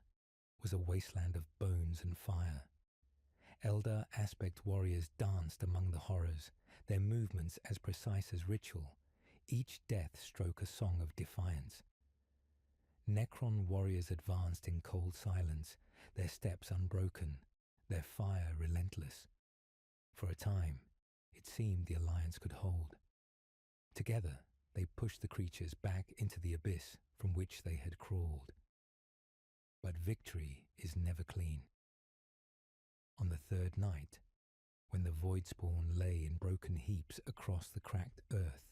was a wasteland of bones and fire. Eldar aspect warriors danced among the horrors, their movements as precise as ritual, each death stroke a song of defiance. Necron warriors advanced in cold silence, their steps unbroken, their fire relentless. For a time, it seemed the alliance could hold. Together, they pushed the creatures back into the abyss from which they had crawled. But victory is never clean. On the third night, when the Voidspawn lay in broken heaps across the cracked earth,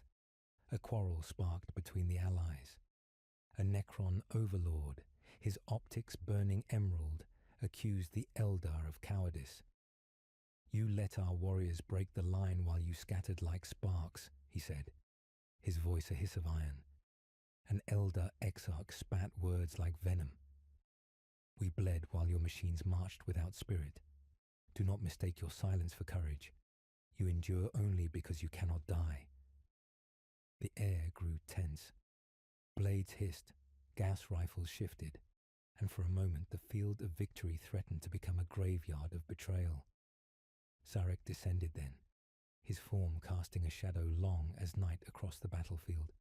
a quarrel sparked between the allies. A Necron overlord, his optics burning emerald, accused the Eldar of cowardice. "You let our warriors break the line while you scattered like sparks," he said, his voice a hiss of iron. An Eldar exarch spat words like venom. "We bled while your machines marched without spirit. Do not mistake your silence for courage. You endure only because you cannot die." The air grew tense. Blades hissed, gas rifles shifted, and for a moment the field of victory threatened to become a graveyard of betrayal. Sarek descended then, his form casting a shadow long as night across the battlefield.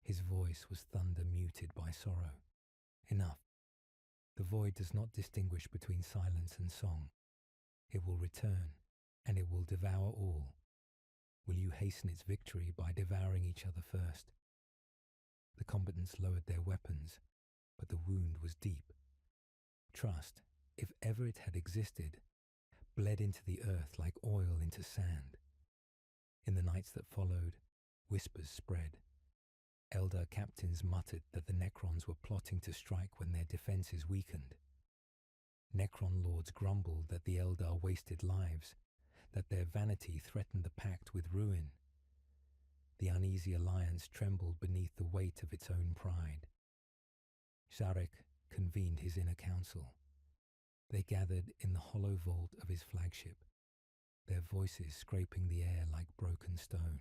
His voice was thunder muted by sorrow. "Enough. The void does not distinguish between silence and song. It will return, and it will devour all. Will you hasten its victory by devouring each other first?" The combatants lowered their weapons, but the wound was deep. Trust, if ever it had existed, bled into the earth like oil into sand. In the nights that followed, whispers spread. Eldar captains muttered that the Necrons were plotting to strike when their defences weakened. Necron lords grumbled that the Eldar wasted lives, that their vanity threatened the pact with ruin. The uneasy alliance trembled beneath the weight of its own pride. Sarek convened his inner council. They gathered in the hollow vault of his flagship, their voices scraping the air like broken stone.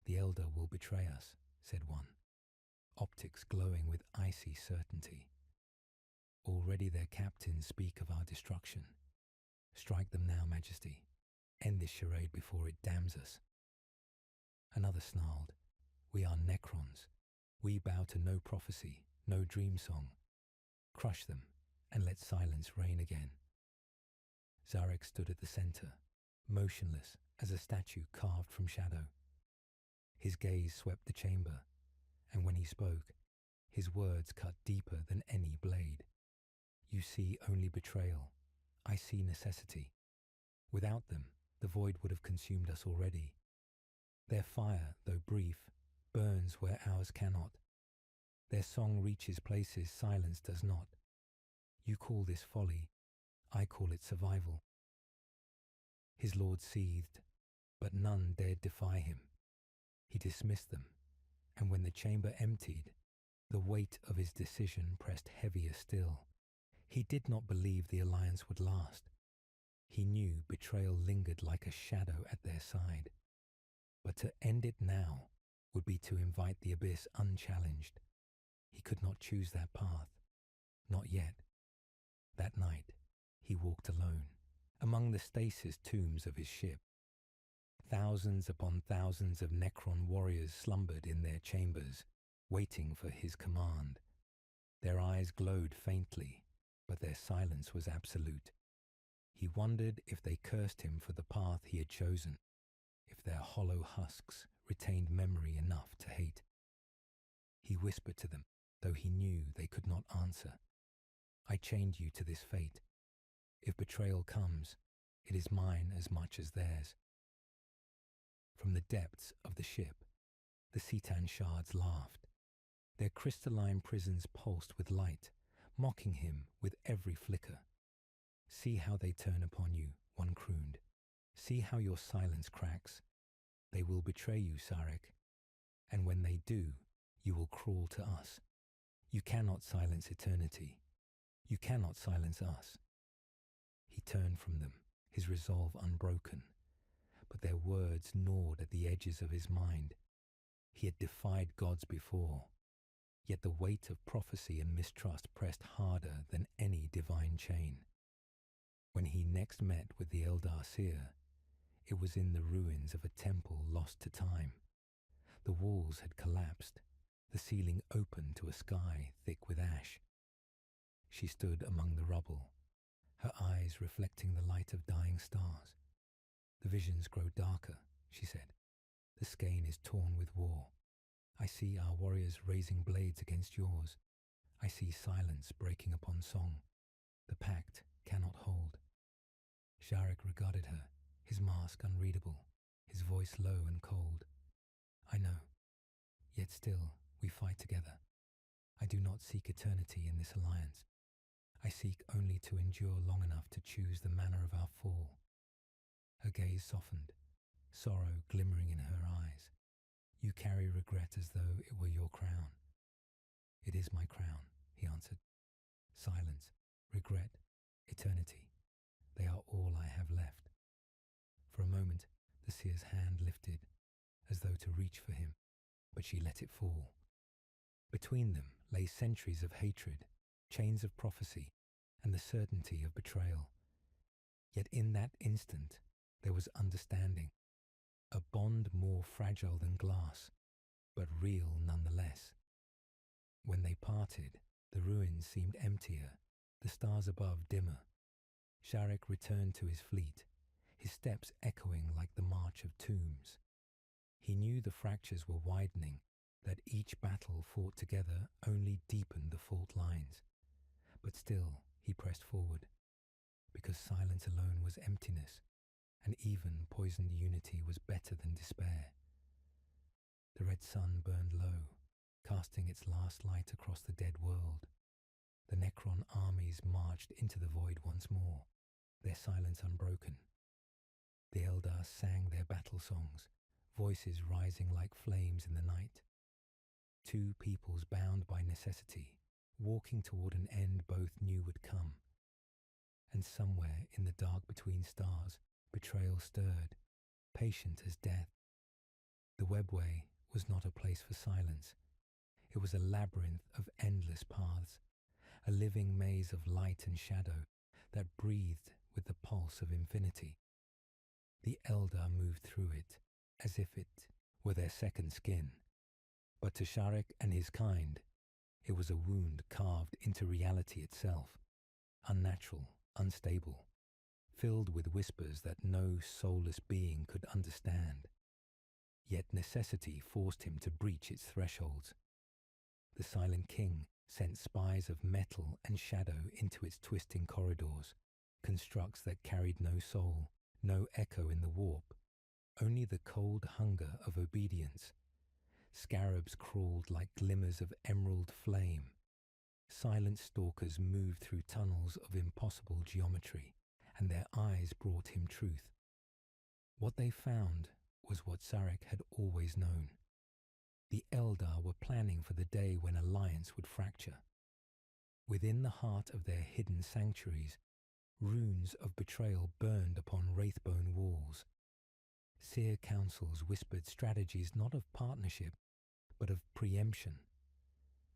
"The Eldar will betray us," said one, optics glowing with icy certainty. "Already their captains speak of our destruction. Strike them now, Majesty. End this charade before it damns us." Another snarled, "We are Necrons. We bow to no prophecy, no dream song. Crush them, and let silence reign again." Zarek stood at the center, motionless as a statue carved from shadow. His gaze swept the chamber, and when he spoke, his words cut deeper than any blade. "You see only betrayal. I see necessity. Without them, the void would have consumed us already. Their fire, though brief, burns where ours cannot. Their song reaches places silence does not. You call this folly, I call it survival." His lord seethed, but none dared defy him. He dismissed them, and when the chamber emptied, the weight of his decision pressed heavier still. He did not believe the alliance would last. He knew betrayal lingered like a shadow at their side. But to end it now would be to invite the abyss unchallenged. He could not choose that path. Not yet. That night, he walked alone, among the stasis tombs of his ship. Thousands upon thousands of Necron warriors slumbered in their chambers, waiting for his command. Their eyes glowed faintly, but their silence was absolute. He wondered if they cursed him for the path he had chosen, if their hollow husks retained memory enough to hate. He whispered to them, though he knew they could not answer. "I chained you to this fate. If betrayal comes, it is mine as much as theirs." From the depths of the ship, the Citan shards laughed. Their crystalline prisons pulsed with light, mocking him with every flicker. "See how they turn upon you," one crooned. "See how your silence cracks. They will betray you, Sarek. And when they do, you will crawl to us. You cannot silence eternity. You cannot silence us." He turned from them, his resolve unbroken, but their words gnawed at the edges of his mind. He had defied gods before, yet the weight of prophecy and mistrust pressed harder than any divine chain. When he next met with the Eldar seer, it was in the ruins of a temple lost to time. The walls had collapsed, the ceiling open to a sky thick with ash. She stood among the rubble, her eyes reflecting the light of dying stars. "The visions grow darker," she said. "The skein is torn with war. I see our warriors raising blades against yours. I see silence breaking upon song. The pact cannot hold." Sharek regarded her, his mask unreadable, his voice low and cold. "I know, yet still we fight together. I do not seek eternity in this alliance. I seek only to endure long enough to choose the manner of our fall." Her gaze softened, sorrow glimmering in her eyes. "You carry regret as though it were your crown." "It is my crown," he answered. "Silence, regret, eternity, they are all I have left." For a moment, the seer's hand lifted, as though to reach for him, but she let it fall. Between them lay centuries of hatred, chains of prophecy, and the certainty of betrayal. Yet in that instant there was understanding, a bond more fragile than glass, but real nonetheless. When they parted, the ruins seemed emptier, the stars above dimmer. Sharek returned to his fleet, his steps echoing like the march of tombs. He knew the fractures were widening, that each battle fought together only deepened the fault lines. But still he pressed forward, because silence alone was emptiness, and even poisoned unity was better than despair. The red sun burned low, casting its last light across the dead world. The Necron armies marched into the void once more, their silence unbroken. The Eldar sang their battle songs, voices rising like flames in the night. Two peoples bound by necessity, walking toward an end both knew would come. And somewhere in the dark between stars, betrayal stirred, patient as death. The webway was not a place for silence. It was a labyrinth of endless paths, a living maze of light and shadow that breathed with the pulse of infinity. The Eldar moved through it as if it were their second skin. But to Sharek and his kind, it was a wound carved into reality itself, unnatural, unstable, filled with whispers that no soulless being could understand. Yet necessity forced him to breach its thresholds. The Silent King sent spies of metal and shadow into its twisting corridors, constructs that carried no soul, no echo in the warp, only the cold hunger of obedience. Scarabs crawled like glimmers of emerald flame. Silent stalkers moved through tunnels of impossible geometry, and their eyes brought him truth. What they found was what Sarek had always known. The Eldar were planning for the day when alliance would fracture. Within the heart of their hidden sanctuaries, runes of betrayal burned upon wraithbone walls. Seer councils whispered strategies not of partnership, but of preemption.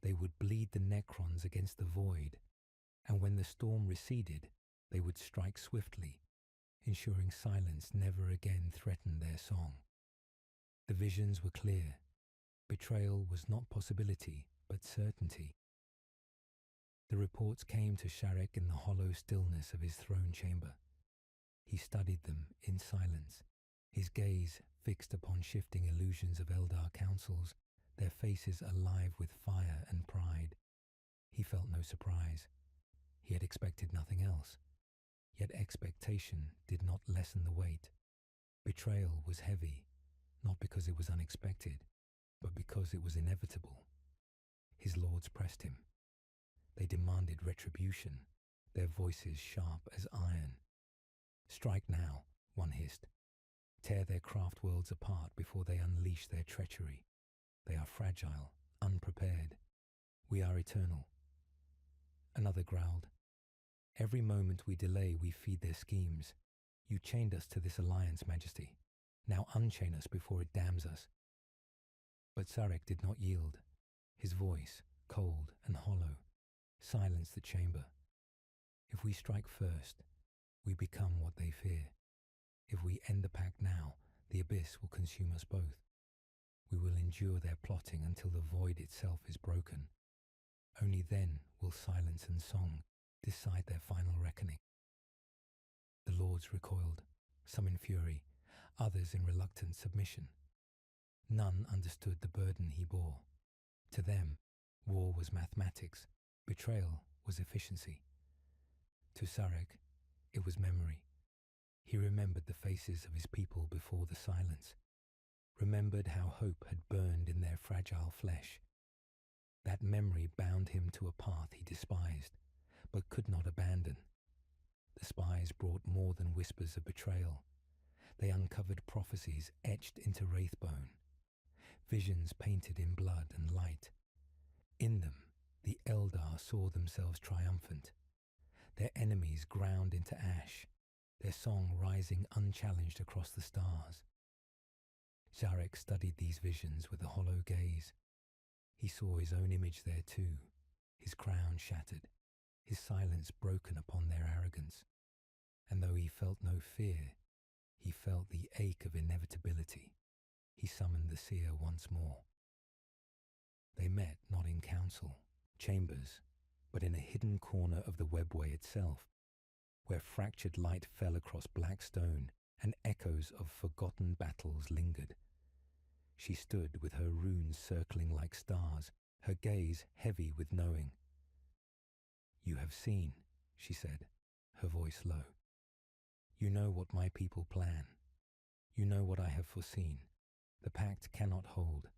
They would bleed the Necrons against the void, and when the storm receded, they would strike swiftly, ensuring silence never again threatened their song. The visions were clear. Betrayal was not possibility, but certainty. The reports came to Sharek in the hollow stillness of his throne chamber. He studied them in silence, his gaze fixed upon shifting illusions of Eldar councils, their faces alive with fire and pride. He felt no surprise. He had expected nothing else. Yet expectation did not lessen the weight. Betrayal was heavy, not because it was unexpected, but because it was inevitable. His lords pressed him. They demanded retribution, their voices sharp as iron. "Strike now," one hissed. "Tear their craft worlds apart before they unleash their treachery. They are fragile, unprepared. We are eternal." Another growled. "Every moment we delay, we feed their schemes. You chained us to this alliance, Majesty. Now unchain us before it damns us." But Sarek did not yield. His voice, cold and hollow, silenced the chamber. If we strike first, we become what they fear. If we end the pact now, the abyss will consume us both. We will endure their plotting until the void itself is broken. Only then will silence and song decide their final reckoning. The lords recoiled, some in fury, others in reluctant submission. None understood the burden he bore. To them, war was mathematics, betrayal was efficiency. To Sarek, it was memory. He remembered the faces of his people before the silence, remembered how hope had burned in their fragile flesh. That memory bound him to a path he despised, but could not abandon. The spies brought more than whispers of betrayal. They uncovered prophecies etched into wraithbone, visions painted in blood and light. In them, the Eldar saw themselves triumphant, their enemies ground into ash, their song rising unchallenged across the stars. Sarek studied these visions with a hollow gaze. He saw his own image there too, his crown shattered, his silence broken upon their arrogance. And though he felt no fear, he felt the ache of inevitability. He summoned the seer once more. They met not in council, chambers, but in a hidden corner of the webway itself, where fractured light fell across black stone and echoes of forgotten battles lingered. She stood with her runes circling like stars, her gaze heavy with knowing. "You have seen," she said, her voice low. "You know what my people plan. You know what I have foreseen. The pact cannot hold."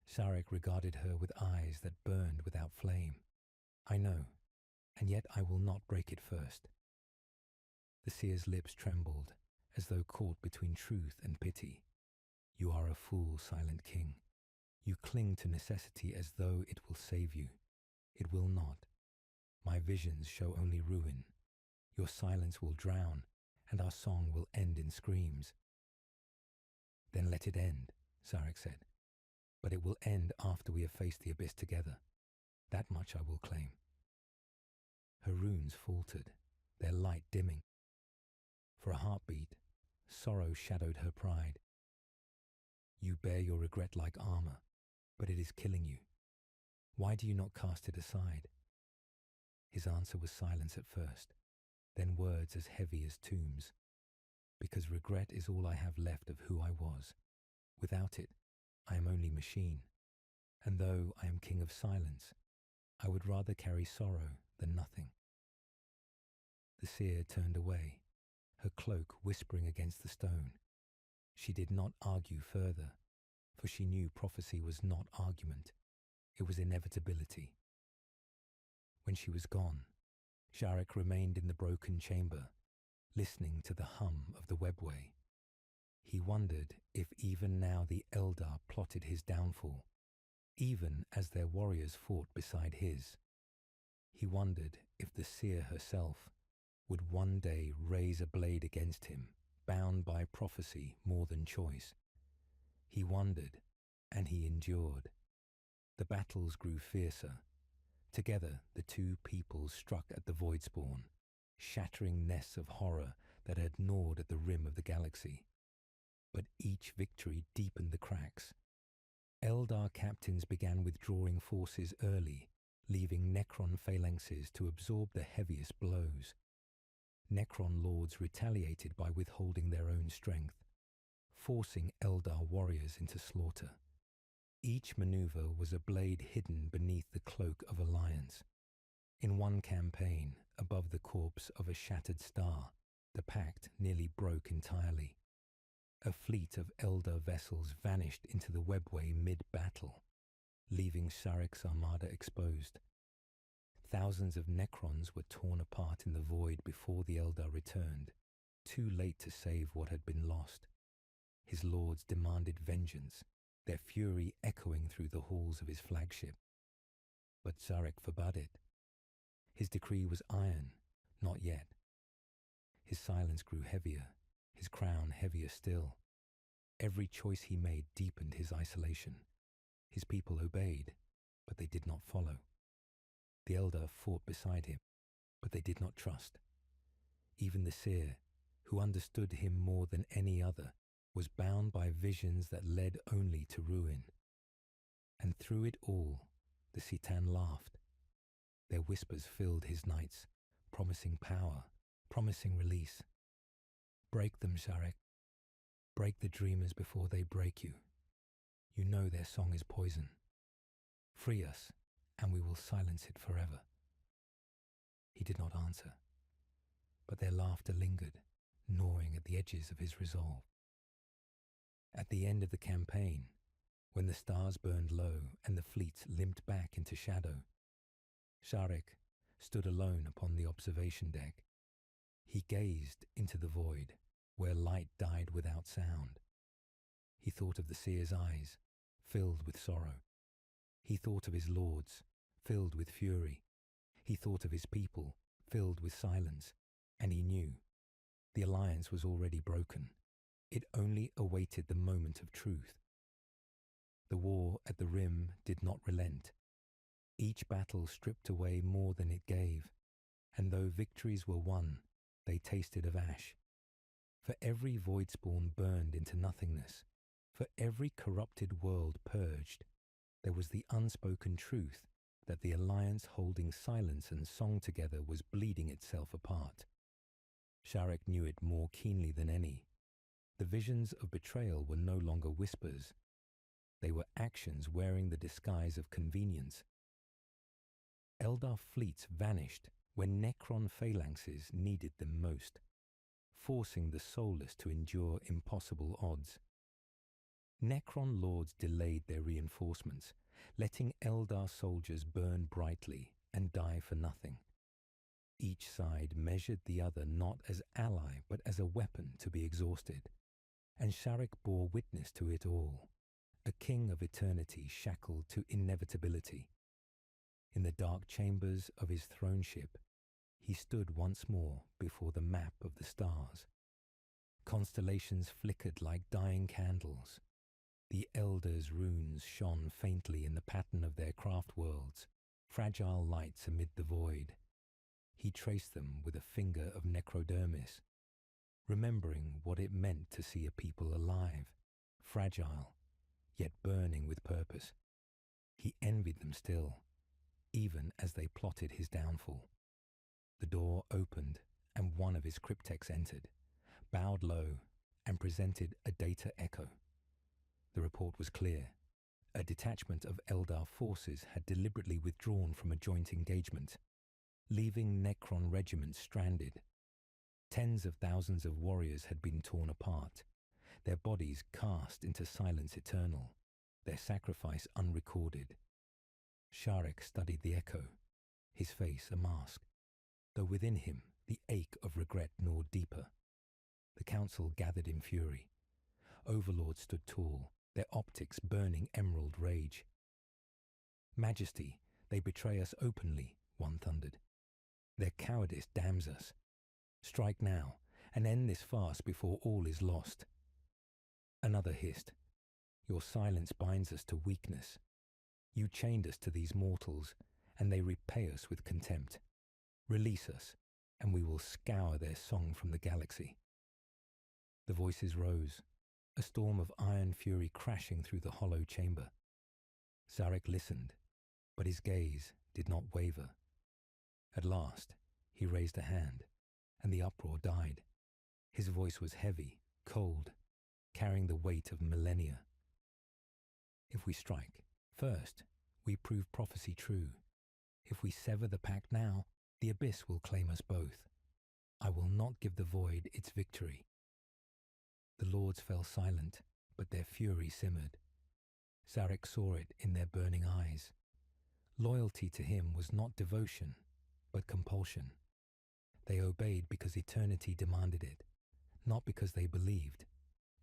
Sarek regarded her with eyes that burned without flame. "I know, and yet I will not break it first." The seer's lips trembled, as though caught between truth and pity. "You are a fool, silent king. You cling to necessity as though it will save you. It will not. My visions show only ruin. Your silence will drown, and our song will end in screams." "Then let it end," Sarek said. "But it will end after we have faced the abyss together. That much I will claim." Her runes faltered, their light dimming. For a heartbeat, sorrow shadowed her pride. "You bear your regret like armor, but it is killing you. Why do you not cast it aside?" His answer was silence at first, then words as heavy as tombs. "Because regret is all I have left of who I was. Without it, I am only machine. And though I am king of silence, I would rather carry sorrow than nothing." The seer turned away, her cloak whispering against the stone. She did not argue further, for she knew prophecy was not argument. It was inevitability. When she was gone, Sarek remained in the broken chamber, listening to the hum of the webway. He wondered if even now the Eldar plotted his downfall, even as their warriors fought beside his. He wondered if the seer herself would one day raise a blade against him, bound by prophecy more than choice. He wondered, and he endured. The battles grew fiercer. Together the two peoples struck at the Voidspawn, shattering nests of horror that had gnawed at the rim of the galaxy. But each victory deepened the cracks. Eldar captains began withdrawing forces early, leaving Necron phalanxes to absorb the heaviest blows. Necron lords retaliated by withholding their own strength, forcing Eldar warriors into slaughter. Each maneuver was a blade hidden beneath the cloak of alliance. In one campaign, above the corpse of a shattered star, the pact nearly broke entirely. A fleet of Eldar vessels vanished into the webway mid-battle, leaving Sarek's armada exposed. Thousands of Necrons were torn apart in the void before the Eldar returned, too late to save what had been lost. His lords demanded vengeance, their fury echoing through the halls of his flagship. But Sarek forbade it. His decree was iron, not yet. His silence grew heavier, his crown heavier still. Every choice he made deepened his isolation. His people obeyed, but they did not follow. The Eldar fought beside him, but they did not trust. Even the seer, who understood him more than any other, was bound by visions that led only to ruin. And through it all, the Citan laughed. Their whispers filled his nights, promising power, promising release. Break them, Sharek. Break the dreamers before they break you. You know their song is poison. Free us, and we will silence it forever. He did not answer, but their laughter lingered, gnawing at the edges of his resolve. At the end of the campaign, when the stars burned low and the fleets limped back into shadow, Sharek stood alone upon the observation deck. He gazed into the void, where light died without sound. He thought of the seer's eyes, filled with sorrow. He thought of his lords, filled with fury. He thought of his people, filled with silence, and he knew the alliance was already broken. It only awaited the moment of truth. The war at the Rim did not relent. Each battle stripped away more than it gave, and though victories were won, they tasted of ash. For every voidspawn burned into nothingness, for every corrupted world purged, there was the unspoken truth that the alliance holding silence and song together was bleeding itself apart. Sharek knew it more keenly than any. The visions of betrayal were no longer whispers. They were actions wearing the disguise of convenience. Eldar fleets vanished when Necron phalanxes needed them most, forcing the soulless to endure impossible odds. Necron lords delayed their reinforcements, letting Eldar soldiers burn brightly and die for nothing. Each side measured the other not as ally but as a weapon to be exhausted, and Sharek bore witness to it all, a king of eternity shackled to inevitability. In the dark chambers of his throneship, he stood once more before the map of the stars. Constellations flickered like dying candles. The Eldars' runes shone faintly in the pattern of their craft worlds, fragile lights amid the void. He traced them with a finger of necrodermis, remembering what it meant to see a people alive, fragile, yet burning with purpose. He envied them still, even as they plotted his downfall. The door opened, and one of his cryptechs entered, bowed low, and presented a data echo. The report was clear. A detachment of Eldar forces had deliberately withdrawn from a joint engagement, leaving Necron regiments stranded. Tens of thousands of warriors had been torn apart, their bodies cast into silence eternal, their sacrifice unrecorded. Sharek studied the echo, his face a mask, though within him the ache of regret gnawed deeper. The council gathered in fury. Overlords stood tall, their optics burning emerald rage. "Majesty, they betray us openly," one thundered. "Their cowardice damns us. Strike now, and end this farce before all is lost." Another hissed, "Your silence binds us to weakness. You chained us to these mortals, and they repay us with contempt. Release us, and we will scour their song from the galaxy." The voices rose, a storm of iron fury crashing through the hollow chamber. Sharek listened, but his gaze did not waver. At last, he raised a hand, and the uproar died. His voice was heavy, cold, carrying the weight of millennia. "If we strike, first, we prove prophecy true. If we sever the pact now, the abyss will claim us both. I will not give the void its victory." The lords fell silent, but their fury simmered. Sharek saw it in their burning eyes. Loyalty to him was not devotion, but compulsion. They obeyed because eternity demanded it, not because they believed.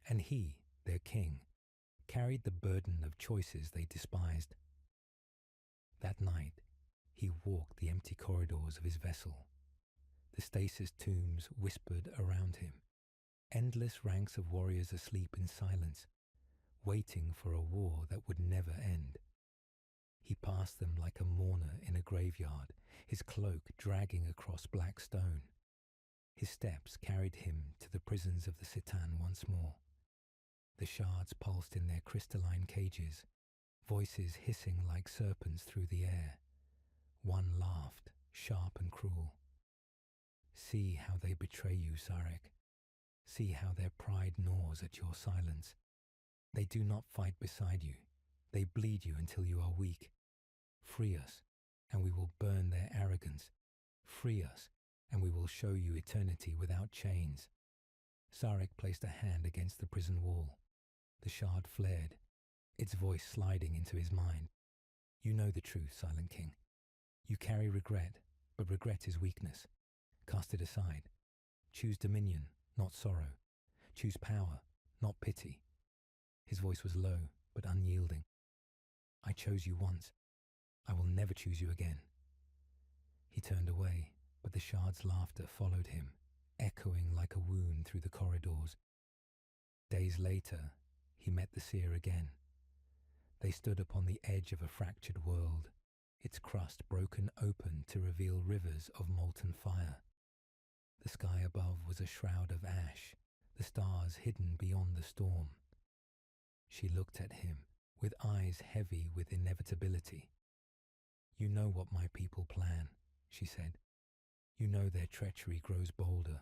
And he, their king, carried the burden of choices they despised. That night, he walked the empty corridors of his vessel. The stasis tombs whispered around him. Endless ranks of warriors asleep in silence, waiting for a war that would never end. He passed them like a mourner in a graveyard, his cloak dragging across black stone. His steps carried him to the prisons of the Citan once more. The shards pulsed in their crystalline cages, voices hissing like serpents through the air. One laughed, sharp and cruel. See how they betray you, Sarek. See how their pride gnaws at your silence. They do not fight beside you. They bleed you until you are weak. Free us, and we will burn their arrogance. Free us, and we will show you eternity without chains. Sarek placed a hand against the prison wall. The shard flared, its voice sliding into his mind. You know the truth, Silent King. You carry regret, but regret is weakness. Cast it aside. Choose dominion, not sorrow. Choose power, not pity. His voice was low, but unyielding. I chose you once. I will never choose you again. He turned away, but the shard's laughter followed him, echoing like a wound through the corridors. Days later, he met the seer again. They stood upon the edge of a fractured world, its crust broken open to reveal rivers of molten fire. The sky above was a shroud of ash, the stars hidden beyond the storm. She looked at him, with eyes heavy with inevitability. You know what my people plan, she said. You know their treachery grows bolder.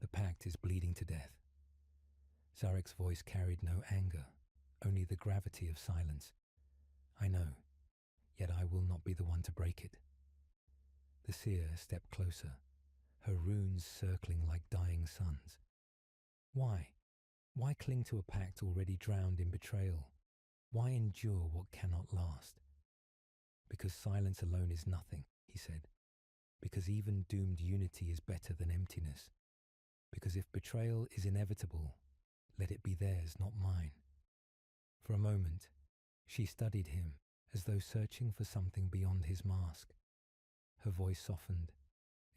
The pact is bleeding to death. Sarek's voice carried no anger, only the gravity of silence. I know, yet I will not be the one to break it. The seer stepped closer, her runes circling like dying suns. Why? Why cling to a pact already drowned in betrayal? Why endure what cannot last? Because silence alone is nothing, he said. Because even doomed unity is better than emptiness. Because if betrayal is inevitable, let it be theirs, not mine. For a moment, she studied him as though searching for something beyond his mask. Her voice softened,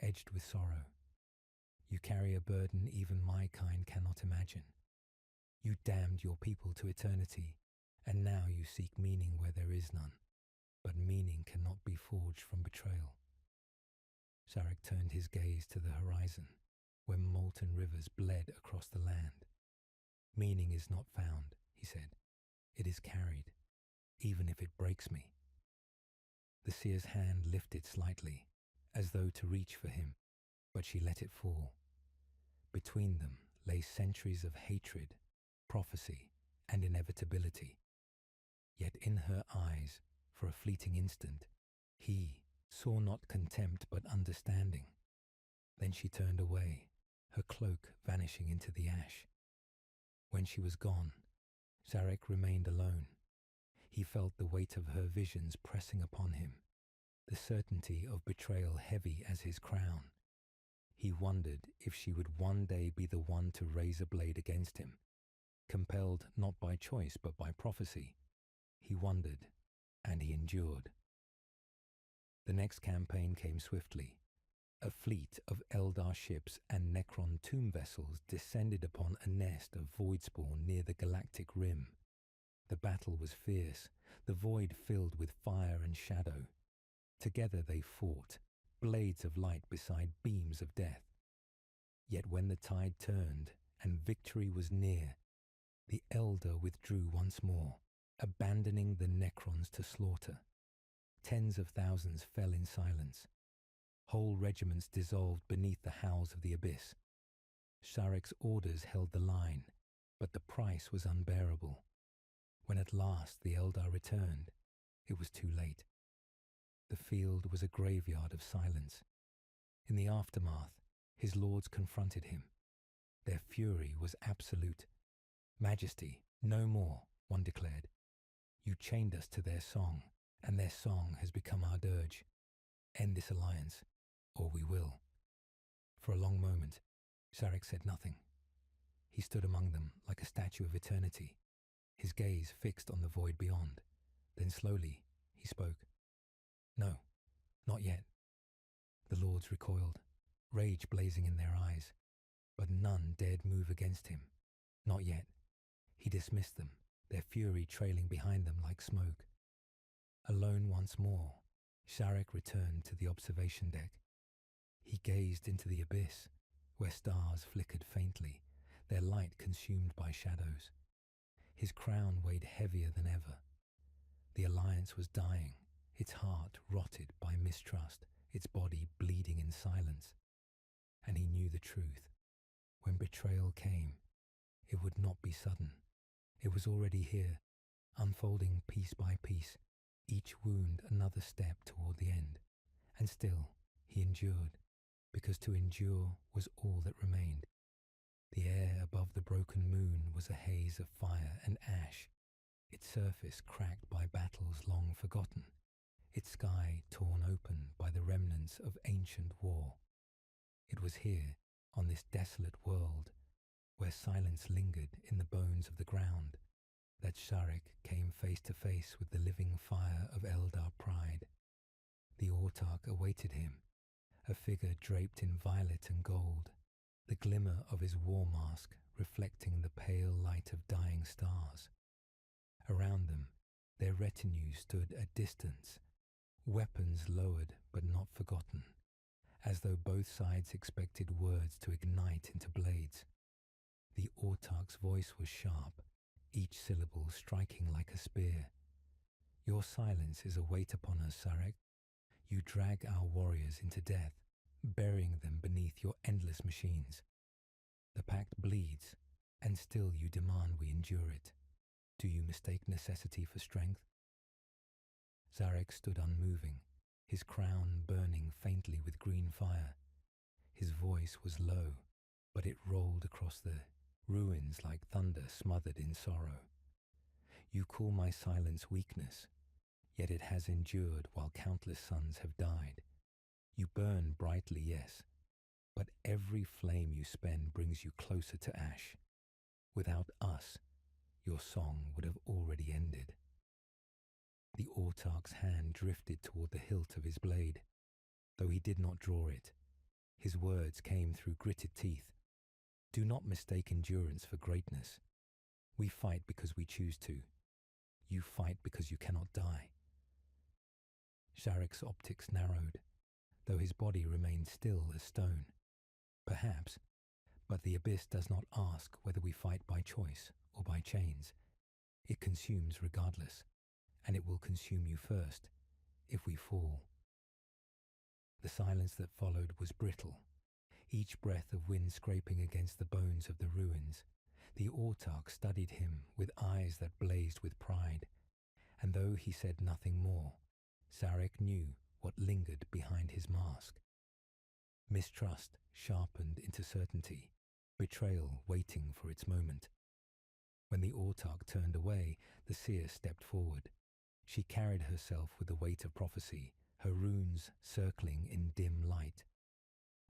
edged with sorrow. You carry a burden even my kind cannot imagine. You damned your people to eternity, and now you seek meaning where there is none. But meaning cannot be forged from betrayal. Sarek turned his gaze to the horizon, where molten rivers bled across the land. Meaning is not found, he said. It is carried, even if it breaks me. The seer's hand lifted slightly, as though to reach for him, but she let it fall. Between them lay centuries of hatred, prophecy, and inevitability. Yet in her eyes, for a fleeting instant, he saw not contempt but understanding. Then she turned away, her cloak vanishing into the ash. When she was gone, Sarek remained alone. He felt the weight of her visions pressing upon him, the certainty of betrayal heavy as his crown. He wondered if she would one day be the one to raise a blade against him, compelled not by choice but by prophecy. He wondered, and he endured. The next campaign came swiftly. A fleet of Eldar ships and Necron tomb vessels descended upon a nest of voidspawn near the galactic rim. The battle was fierce, the void filled with fire and shadow. Together they fought, blades of light beside beams of death. Yet when the tide turned and victory was near, the Eldar withdrew once more, abandoning the Necrons to slaughter. Tens of thousands fell in silence. Whole regiments dissolved beneath the howls of the abyss. Sarek's orders held the line, but the price was unbearable. When at last the Eldar returned, it was too late. The field was a graveyard of silence. In the aftermath, his lords confronted him. Their fury was absolute. Majesty, no more, one declared. You chained us to their song, and their song has become our dirge. End this alliance, or we will. For a long moment, Sarek said nothing. He stood among them like a statue of eternity, his gaze fixed on the void beyond. Then slowly, he spoke. No, not yet. The lords recoiled, rage blazing in their eyes. But and none dared move against him. Not yet. He dismissed them, their fury trailing behind them like smoke. Alone once more, Sharek returned to the observation deck. He gazed into the abyss, where stars flickered faintly, their light consumed by shadows. His crown weighed heavier than ever. The Alliance was dying, its heart rotted by mistrust, its body bleeding in silence. And he knew the truth. When betrayal came, it would not be sudden. It was already here, unfolding piece by piece, each wound another step toward the end. And still, he endured, because to endure was all that remained. The air above the broken moon was a haze of fire and ash, its surface cracked by battles long forgotten, its sky torn open by the remnants of ancient war. It was here, on this desolate world, where silence lingered in the bones of the ground, that Sharek came face to face with the living fire of Eldar pride. The Autarch awaited him, a figure draped in violet and gold, the glimmer of his war mask reflecting the pale light of dying stars. Around them, their retinue stood at distance, weapons lowered but not forgotten, as though both sides expected words to ignite into blades. The Autarch's voice was sharp, each syllable striking like a spear. Your silence is a weight upon us, Sarek. You drag our warriors into death, burying them beneath your endless machines. The pact bleeds, and still you demand we endure it. Do you mistake necessity for strength? Zarek stood unmoving, his crown burning faintly with green fire. His voice was low, but it rolled across the ruins like thunder smothered in sorrow. You call my silence weakness, yet it has endured while countless sons have died. You burn brightly, yes, but every flame you spend brings you closer to ash. Without us, your song would have already ended. The Autarch's hand drifted toward the hilt of his blade. Though he did not draw it, his words came through gritted teeth. Do not mistake endurance for greatness. We fight because we choose to. You fight because you cannot die. Sharek's optics narrowed, though his body remained still as stone. Perhaps, but the abyss does not ask whether we fight by choice or by chains. It consumes regardless, and it will consume you first, if we fall. The silence that followed was brittle, each breath of wind scraping against the bones of the ruins. The Autarch studied him with eyes that blazed with pride, and though he said nothing more, Sarek knew what lingered behind his mask. Mistrust sharpened into certainty, betrayal waiting for its moment. When the Autarch turned away, the seer stepped forward. She carried herself with the weight of prophecy, her runes circling in dim light.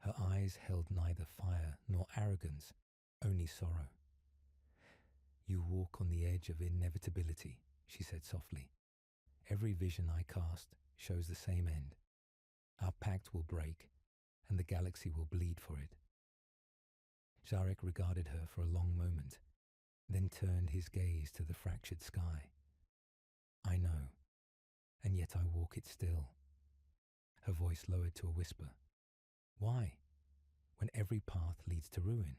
Her eyes held neither fire nor arrogance, only sorrow. You walk on the edge of inevitability, she said softly. Every vision I cast shows the same end. Our pact will break, and the galaxy will bleed for it. Zarek regarded her for a long moment, then turned his gaze to the fractured sky. I know, and yet I walk it still. Her voice lowered to a whisper. Why? When every path leads to ruin?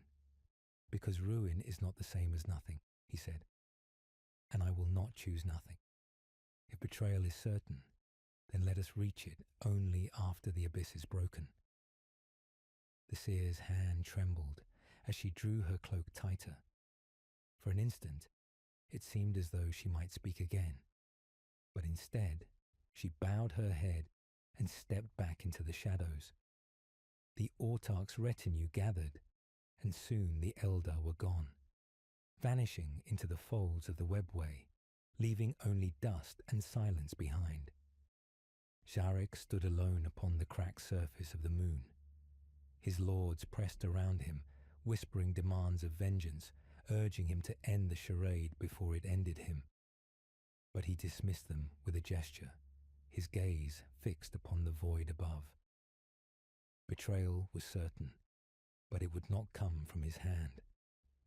Because ruin is not the same as nothing, he said, and I will not choose nothing. If betrayal is certain, then let us reach it only after the abyss is broken. The seer's hand trembled as she drew her cloak tighter. For an instant, it seemed as though she might speak again, but instead, she bowed her head and stepped back into the shadows. The Autarch's retinue gathered, and soon the Eldar were gone, vanishing into the folds of the webway, leaving only dust and silence behind. Sharek stood alone upon the cracked surface of the moon. His lords pressed around him, whispering demands of vengeance, urging him to end the charade before it ended him. But he dismissed them with a gesture, his gaze fixed upon the void above. Betrayal was certain, but it would not come from his hand.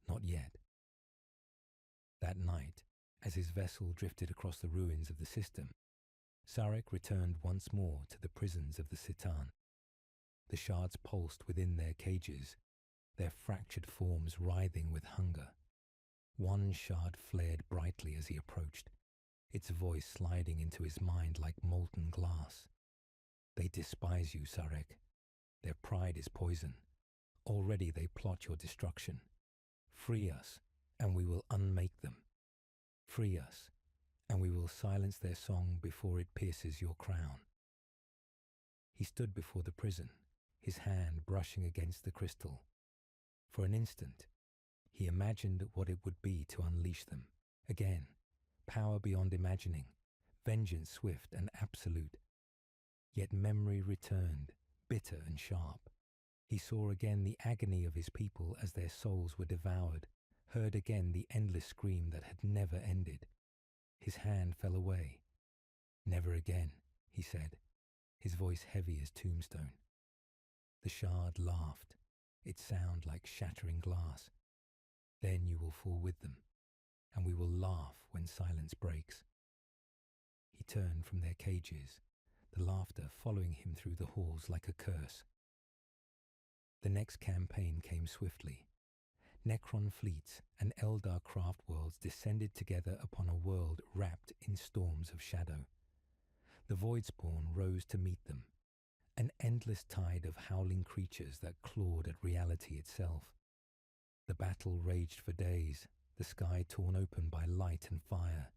Not yet. That night, as his vessel drifted across the ruins of the system, Sarek returned once more to the prisons of the Citan. The shards pulsed within their cages, their fractured forms writhing with hunger. One shard flared brightly as he approached, its voice sliding into his mind like molten glass. They despise you, Sarek. Their pride is poison. Already they plot your destruction. Free us, and we will unmake them. Free us, and we will silence their song before it pierces your crown. He stood before the prison, his hand brushing against the crystal. For an instant, he imagined what it would be to unleash them. Again, power beyond imagining, vengeance swift and absolute. Yet memory returned, bitter and sharp. He saw again the agony of his people as their souls were devoured, heard again the endless scream that had never ended. His hand fell away. Never again, he said, his voice heavy as tombstone. The shard laughed, its sound like shattering glass. Then you will fall with them, and we will laugh when silence breaks. He turned from their cages, the laughter following him through the halls like a curse. The next campaign came swiftly. Necron fleets and Eldar craft worlds descended together upon a world wrapped in storms of shadow. The Voidspawn rose to meet them, an endless tide of howling creatures that clawed at reality itself. The battle raged for days, the sky torn open by light and fire.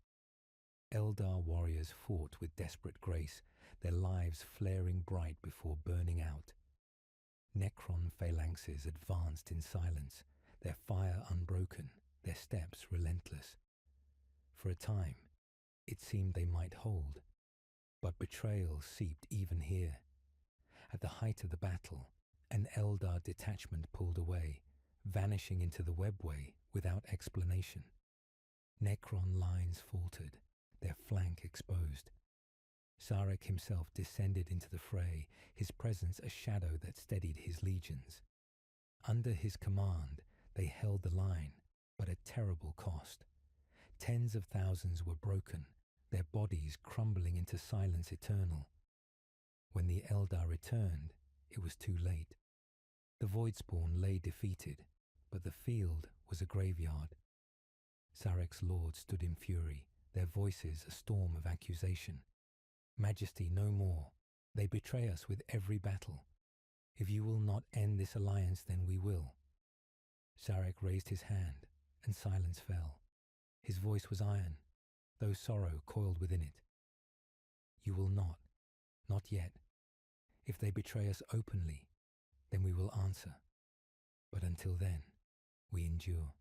Eldar warriors fought with desperate grace, their lives flaring bright before burning out. Necron phalanxes advanced in silence, their fire unbroken, their steps relentless. For a time, it seemed they might hold, but betrayal seeped even here. At the height of the battle, an Eldar detachment pulled away, vanishing into the webway without explanation. Necron lines faltered, their flank exposed. Sarek himself descended into the fray, his presence a shadow that steadied his legions. Under his command, they held the line, but at terrible cost. Tens of thousands were broken, their bodies crumbling into silence eternal. When the Eldar returned, it was too late. The Voidspawn lay defeated, but the field was a graveyard. Sarek's lords stood in fury, their voices a storm of accusation. Majesty, no more. They betray us with every battle. If you will not end this alliance, then we will. Sarek raised his hand, and silence fell. His voice was iron, though sorrow coiled within it. You will not yet. If they betray us openly, then we will answer. But until then, we endure.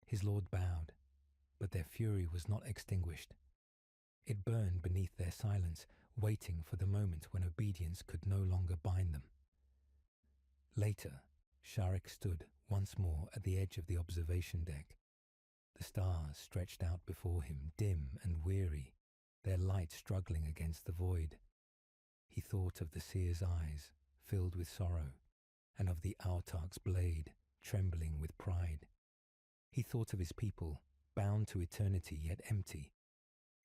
His lord bowed, but their fury was not extinguished. It burned beneath their silence, waiting for the moment when obedience could no longer bind them. Later, Sarek stood once more at the edge of the observation deck. The stars stretched out before him, dim and weary, their light struggling against the void. He thought of the seer's eyes, filled with sorrow, and of the Autarch's blade, trembling with pride. He thought of his people, bound to eternity yet empty,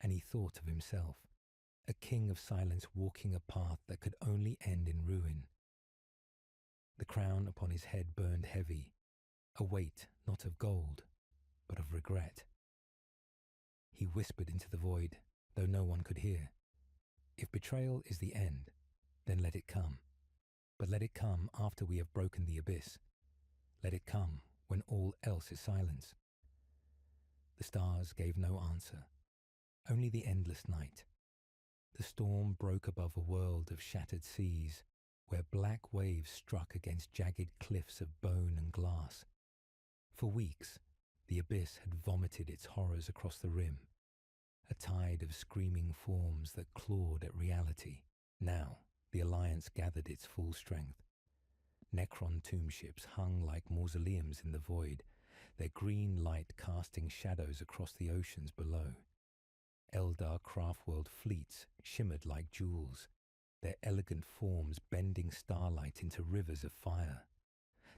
and he thought of himself, a king of silence walking a path that could only end in ruin. The crown upon his head burned heavy, a weight not of gold, but of regret. He whispered into the void, though no one could hear. If betrayal is the end, then let it come. But let it come after we have broken the abyss. Let it come when all else is silence. The stars gave no answer, only the endless night. The storm broke above a world of shattered seas, where black waves struck against jagged cliffs of bone and glass. For weeks, the abyss had vomited its horrors across the rim, a tide of screaming forms that clawed at reality. Now, the Alliance gathered its full strength. Necron tomb ships hung like mausoleums in the void, their green light casting shadows across the oceans below. Eldar craftworld fleets shimmered like jewels, their elegant forms bending starlight into rivers of fire.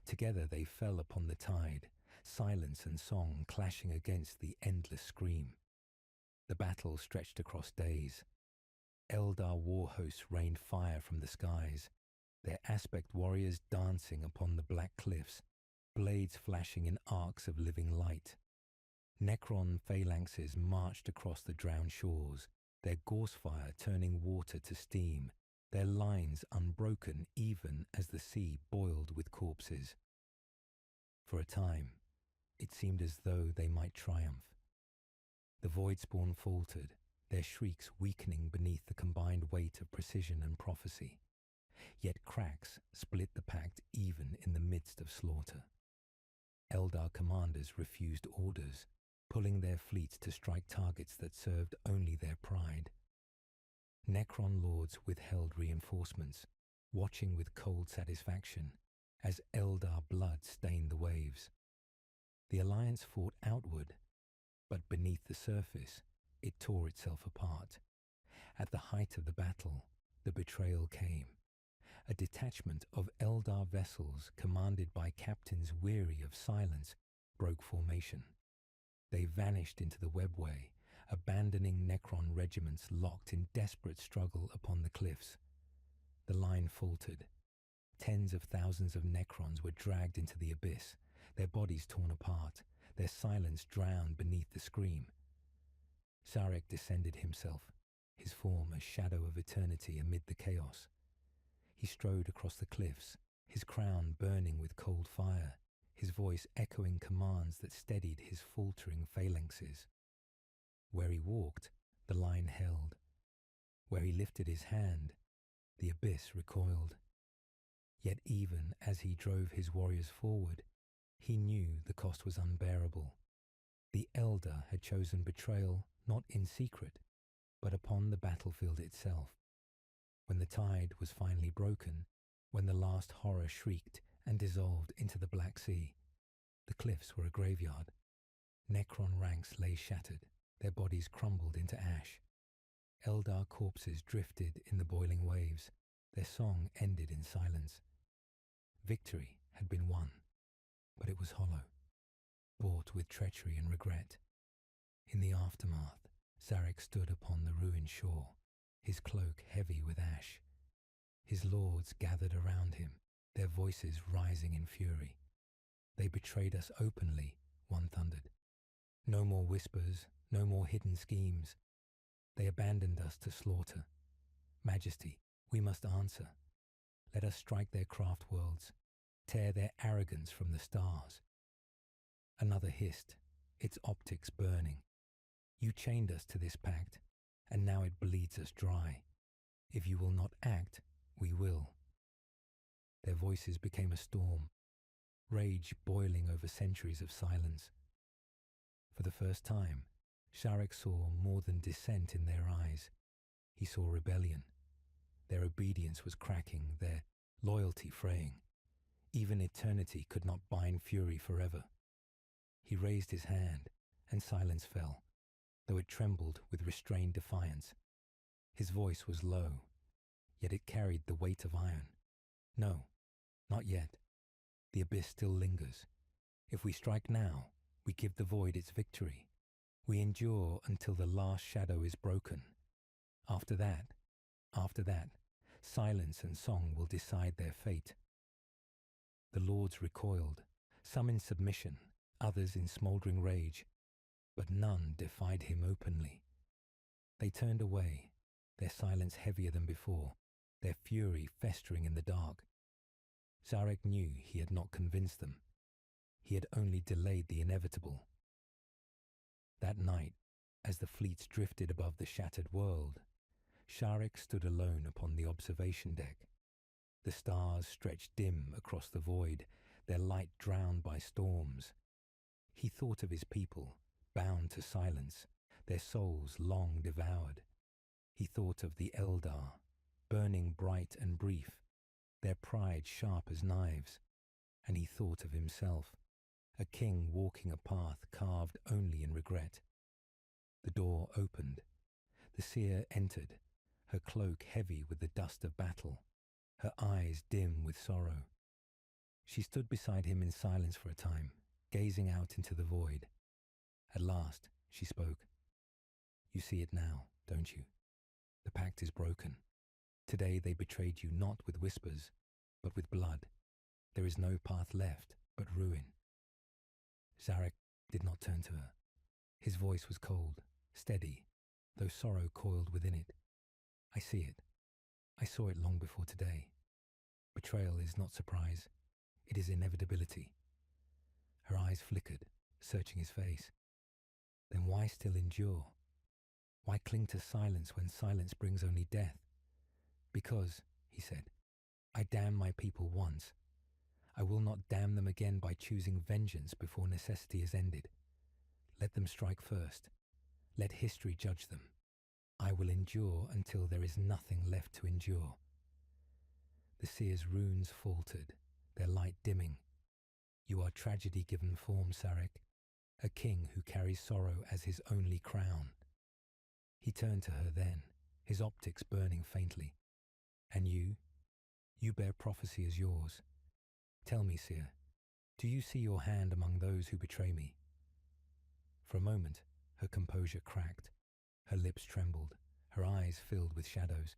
Together they fell upon the tide, silence and song clashing against the endless scream. The battle stretched across days. Eldar war hosts rained fire from the skies, their aspect warriors dancing upon the black cliffs, blades flashing in arcs of living light. Necron phalanxes marched across the drowned shores, their gorse fire turning water to steam, their lines unbroken even as the sea boiled with corpses. For a time, it seemed as though they might triumph. The Voidspawn faltered, their shrieks weakening beneath the combined weight of precision and prophecy. Yet cracks split the pact even in the midst of slaughter. Eldar commanders refused orders, pulling their fleets to strike targets that served only their pride. Necron lords withheld reinforcements, watching with cold satisfaction as Eldar blood stained the waves. The alliance fought outward, but beneath the surface, it tore itself apart. At the height of the battle, the betrayal came. A detachment of Eldar vessels commanded by captains weary of silence broke formation. They vanished into the webway, abandoning Necron regiments locked in desperate struggle upon the cliffs. The line faltered. Tens of thousands of Necrons were dragged into the abyss, their bodies torn apart, their silence drowned beneath the scream. Sarek descended himself, his form a shadow of eternity amid the chaos. He strode across the cliffs, his crown burning with cold fire, his voice echoing commands that steadied his faltering phalanxes. Where he walked, the line held. Where he lifted his hand, the abyss recoiled. Yet even as he drove his warriors forward, he knew the cost was unbearable. The Eldar had chosen betrayal not in secret, but upon the battlefield itself. When the tide was finally broken, when the last horror shrieked and dissolved into the Black Sea, the cliffs were a graveyard. Necron ranks lay shattered, their bodies crumbled into ash. Eldar corpses drifted in the boiling waves, their song ended in silence. Victory had been won, but it was hollow, bought with treachery and regret. In the aftermath, Sarek stood upon the ruined shore, his cloak heavy with ash. His lords gathered around him, their voices rising in fury. They betrayed us openly, one thundered. No more whispers, no more hidden schemes. They abandoned us to slaughter. Majesty, we must answer. Let us strike their craft worlds, tear their arrogance from the stars. Another hissed, its optics burning. You chained us to this pact, and now it bleeds us dry. If you will not act, we will. Their voices became a storm, rage boiling over centuries of silence. For the first time, Sarek saw more than dissent in their eyes. He saw rebellion. Their obedience was cracking, their loyalty fraying. Even eternity could not bind fury forever. He raised his hand, and silence fell, though it trembled with restrained defiance. His voice was low, yet it carried the weight of iron. No, not yet. The abyss still lingers. If we strike now, we give the void its victory. We endure until the last shadow is broken. After that, silence and song will decide their fate. The lords recoiled, some in submission, others in smouldering rage, but none defied him openly. They turned away, their silence heavier than before, their fury festering in the dark. Sarek knew he had not convinced them. He had only delayed the inevitable. That night, as the fleets drifted above the shattered world, Sarek stood alone upon the observation deck. The stars stretched dim across the void, their light drowned by storms. He thought of his people, bound to silence, their souls long devoured. He thought of the Eldar, burning bright and brief, their pride sharp as knives. And he thought of himself, a king walking a path carved only in regret. The door opened. The seer entered, her cloak heavy with the dust of battle, her eyes dim with sorrow. She stood beside him in silence for a time, gazing out into the void. At last, she spoke. You see it now, don't you? The pact is broken. Today they betrayed you not with whispers, but with blood. There is no path left but ruin. Zarek did not turn to her. His voice was cold, steady, though sorrow coiled within it. I see it. I saw it long before today. Betrayal is not surprise. It is inevitability. Her eyes flickered, searching his face. Then why still endure? Why cling to silence when silence brings only death? Because, he said, I damn my people once. I will not damn them again by choosing vengeance before necessity is ended. Let them strike first. Let history judge them. I will endure until there is nothing left to endure. The seer's runes faltered, their light dimming. You are tragedy given form, Sarek, a king who carries sorrow as his only crown. He turned to her then, his optics burning faintly. And you? You bear prophecy as yours. Tell me, seer, do you see your hand among those who betray me? For a moment, her composure cracked. Her lips trembled, her eyes filled with shadows.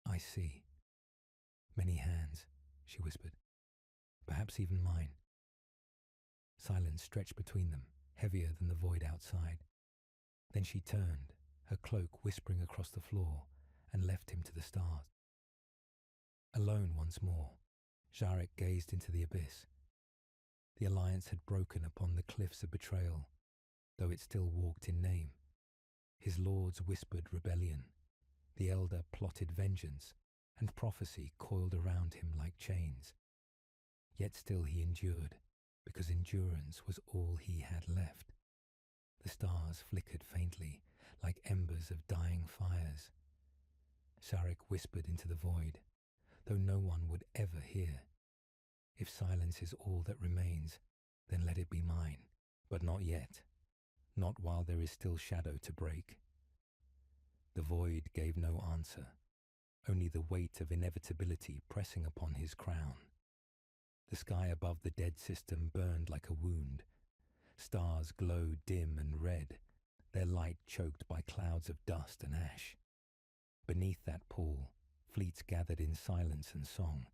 I see. Many hands, she whispered. Perhaps even mine. Silence stretched between them, heavier than the void outside. Then she turned, her cloak whispering across the floor, and left him to the stars. Alone once more, Zarek gazed into the abyss. The alliance had broken upon the cliffs of betrayal, though it still walked in name. His lords whispered rebellion, the Eldar plotted vengeance, and prophecy coiled around him like chains. Yet still he endured, because endurance was all he had left. The stars flickered faintly, like embers of dying fires. Zarek whispered into the void, though no one would ever hear. If silence is all that remains, then let it be mine, but not yet. Not while there is still shadow to break. The void gave no answer, only the weight of inevitability pressing upon his crown. The sky above the dead system burned like a wound. Stars glowed dim and red, their light choked by clouds of dust and ash. Beneath that pall, fleets gathered in silence and song.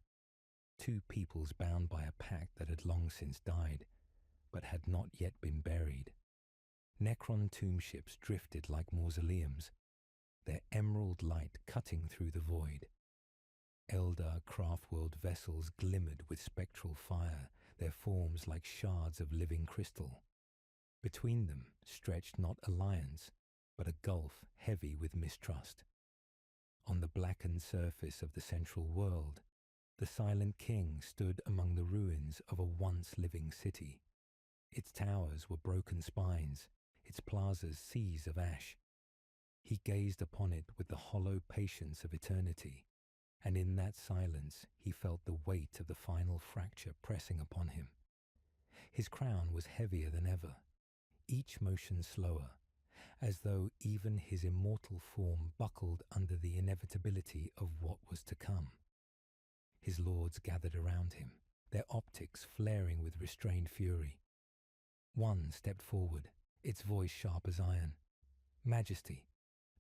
Two peoples bound by a pact that had long since died, but had not yet been buried. Necron tomb ships drifted like mausoleums, their emerald light cutting through the void. Eldar craftworld vessels glimmered with spectral fire, their forms like shards of living crystal. Between them stretched not alliance, but a gulf heavy with mistrust. On the blackened surface of the central world, the silent king stood among the ruins of a once living city. Its towers were broken spines, its plazas seas of ash. He gazed upon it with the hollow patience of eternity, and in that silence he felt the weight of the final fracture pressing upon him. His crown was heavier than ever, each motion slower, as though even his immortal form buckled under the inevitability of what was to come. His lords gathered around him, their optics flaring with restrained fury. One stepped forward, its voice sharp as iron. Majesty,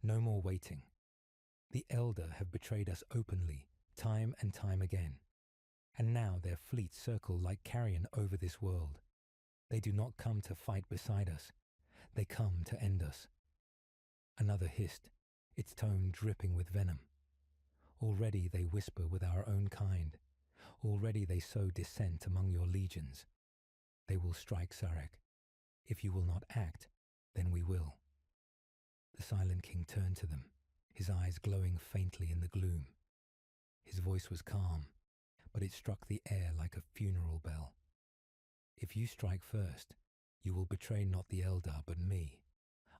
no more waiting. The Eldar have betrayed us openly, time and time again, and now their fleets circle like carrion over this world. They do not come to fight beside us. They come to end us. Another hissed, its tone dripping with venom. Already they whisper with our own kind. Already they sow dissent among your legions. They will strike Sarek. If you will not act, then we will. The Silent King turned to them, his eyes glowing faintly in the gloom. His voice was calm, but it struck the air like a funeral bell. If you strike first, you will betray not the Eldar but me.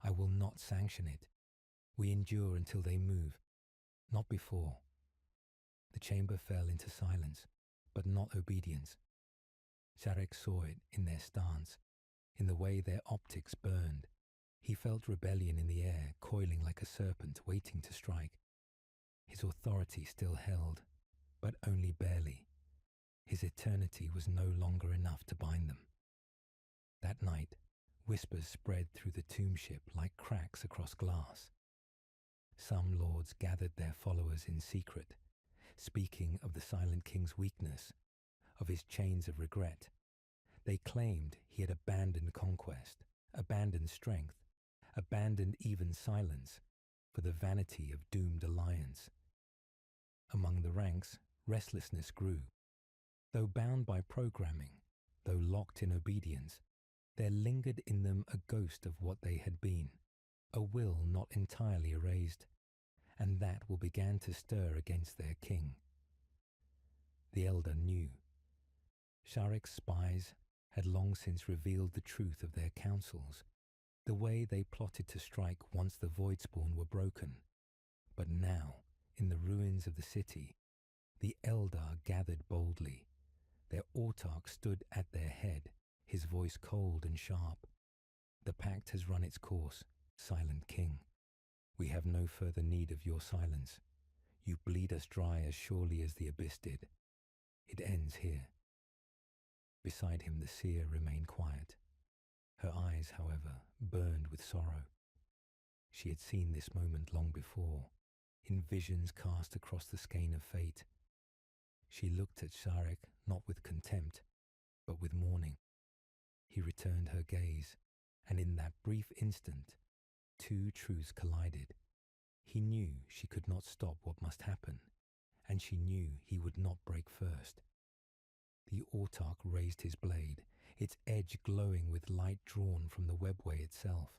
I will not sanction it. We endure until they move, not before. The chamber fell into silence, but not obedience. Sarek saw it in their stance, in the way their optics burned. He felt rebellion in the air, coiling like a serpent waiting to strike. His authority still held, but only barely. His eternity was no longer enough to bind them. That night, whispers spread through the tomb ship like cracks across glass. Some lords gathered their followers in secret, speaking of the Silent King's weakness, of his chains of regret. They claimed he had abandoned conquest, abandoned strength, abandoned even silence for the vanity of doomed alliance. Among the ranks, restlessness grew. Though bound by programming, though locked in obedience, there lingered in them a ghost of what they had been, a will not entirely erased, and that will began to stir against their king. The Eldar knew. Sharek's spies had long since revealed the truth of their counsels, the way they plotted to strike once the Voidspawn were broken. But now, in the ruins of the city, the Eldar gathered boldly. Their autarch stood at their head, his voice cold and sharp. The pact has run its course, Silent King. We have no further need of your silence. You bleed us dry as surely as the abyss did. It ends here. Beside him the seer remained quiet. Her eyes, however, burned with sorrow. She had seen this moment long before, in visions cast across the skein of fate. She looked at Sharek not with contempt, but with mourning. He returned her gaze, and in that brief instant, two truths collided. He knew she could not stop what must happen, and she knew he would not break first. The autarch raised his blade, its edge glowing with light drawn from the webway itself.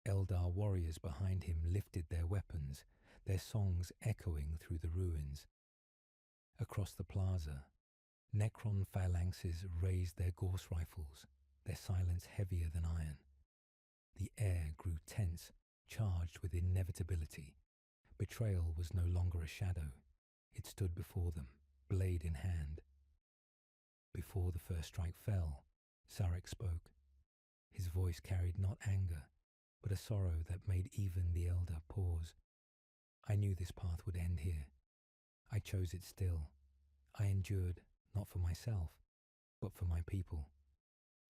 Eldar warriors behind him lifted their weapons, their songs echoing through the ruins. Across the plaza, Necron phalanxes raised their gorse rifles, their silence heavier than iron. The air grew tense, charged with inevitability. Betrayal was no longer a shadow. It stood before them, blade in hand. Before the first strike fell, Sarek spoke. His voice carried not anger, but a sorrow that made even the Eldar pause. I knew this path would end here. I chose it still. I endured, not for myself, but for my people.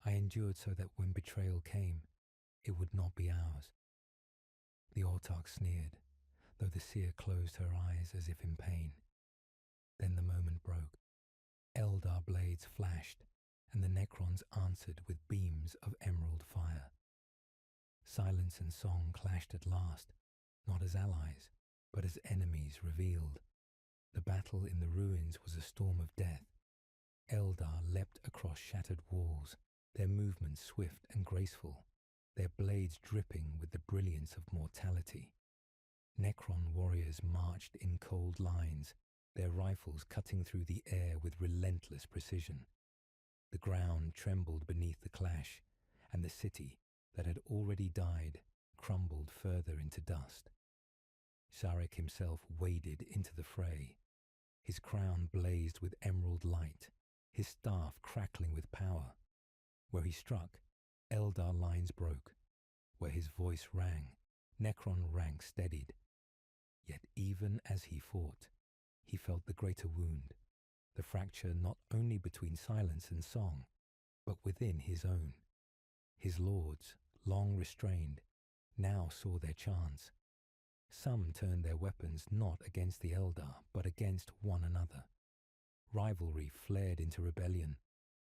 I endured so that when betrayal came, it would not be ours. The autarch sneered, though the seer closed her eyes as if in pain. Then the moment broke. Eldar blades flashed, and the Necrons answered with beams of emerald fire. Silence and song clashed at last, not as allies, but as enemies revealed. The battle in the ruins was a storm of death. Eldar leapt across shattered walls, their movements swift and graceful, their blades dripping with the brilliance of mortality. Necron warriors marched in cold lines, their rifles cutting through the air with relentless precision. The ground trembled beneath the clash, and the city that had already died crumbled further into dust. Sharek himself waded into the fray. His crown blazed with emerald light, his staff crackling with power. Where he struck, Eldar lines broke. Where his voice rang, Necron ranks steadied. Yet even as he fought, he felt the greater wound, the fracture not only between silence and song, but within his own. His lords, long restrained, now saw their chance. Some turned their weapons not against the Eldar, but against one another. Rivalry flared into rebellion,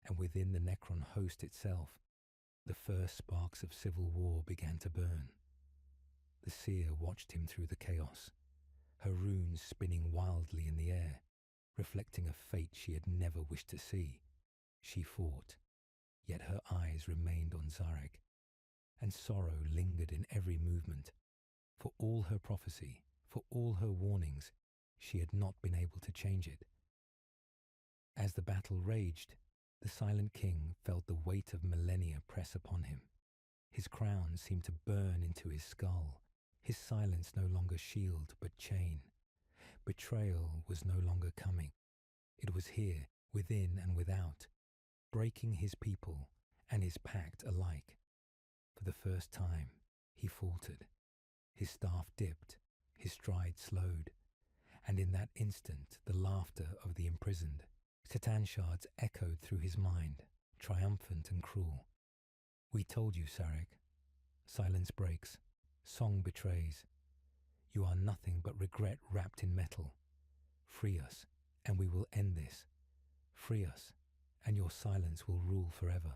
and within the Necron host itself, the first sparks of civil war began to burn. The seer watched him through the chaos, her runes spinning wildly in the air, reflecting a fate she had never wished to see. She fought, yet her eyes remained on Zarek, and sorrow lingered in every movement. For all her prophecy, for all her warnings, she had not been able to change it. As the battle raged, the Silent King felt the weight of millennia press upon him. His crown seemed to burn into his skull, his silence no longer shield but chain. Betrayal was no longer coming. It was here, within and without, breaking his people and his pact alike. For the first time, he faltered. His staff dipped, his stride slowed, and in that instant the laughter of the imprisoned, Satan shards echoed through his mind, triumphant and cruel. We told you, Sarek. Silence breaks. Song betrays. You are nothing but regret wrapped in metal. Free us, and we will end this. Free us, and your silence will rule forever.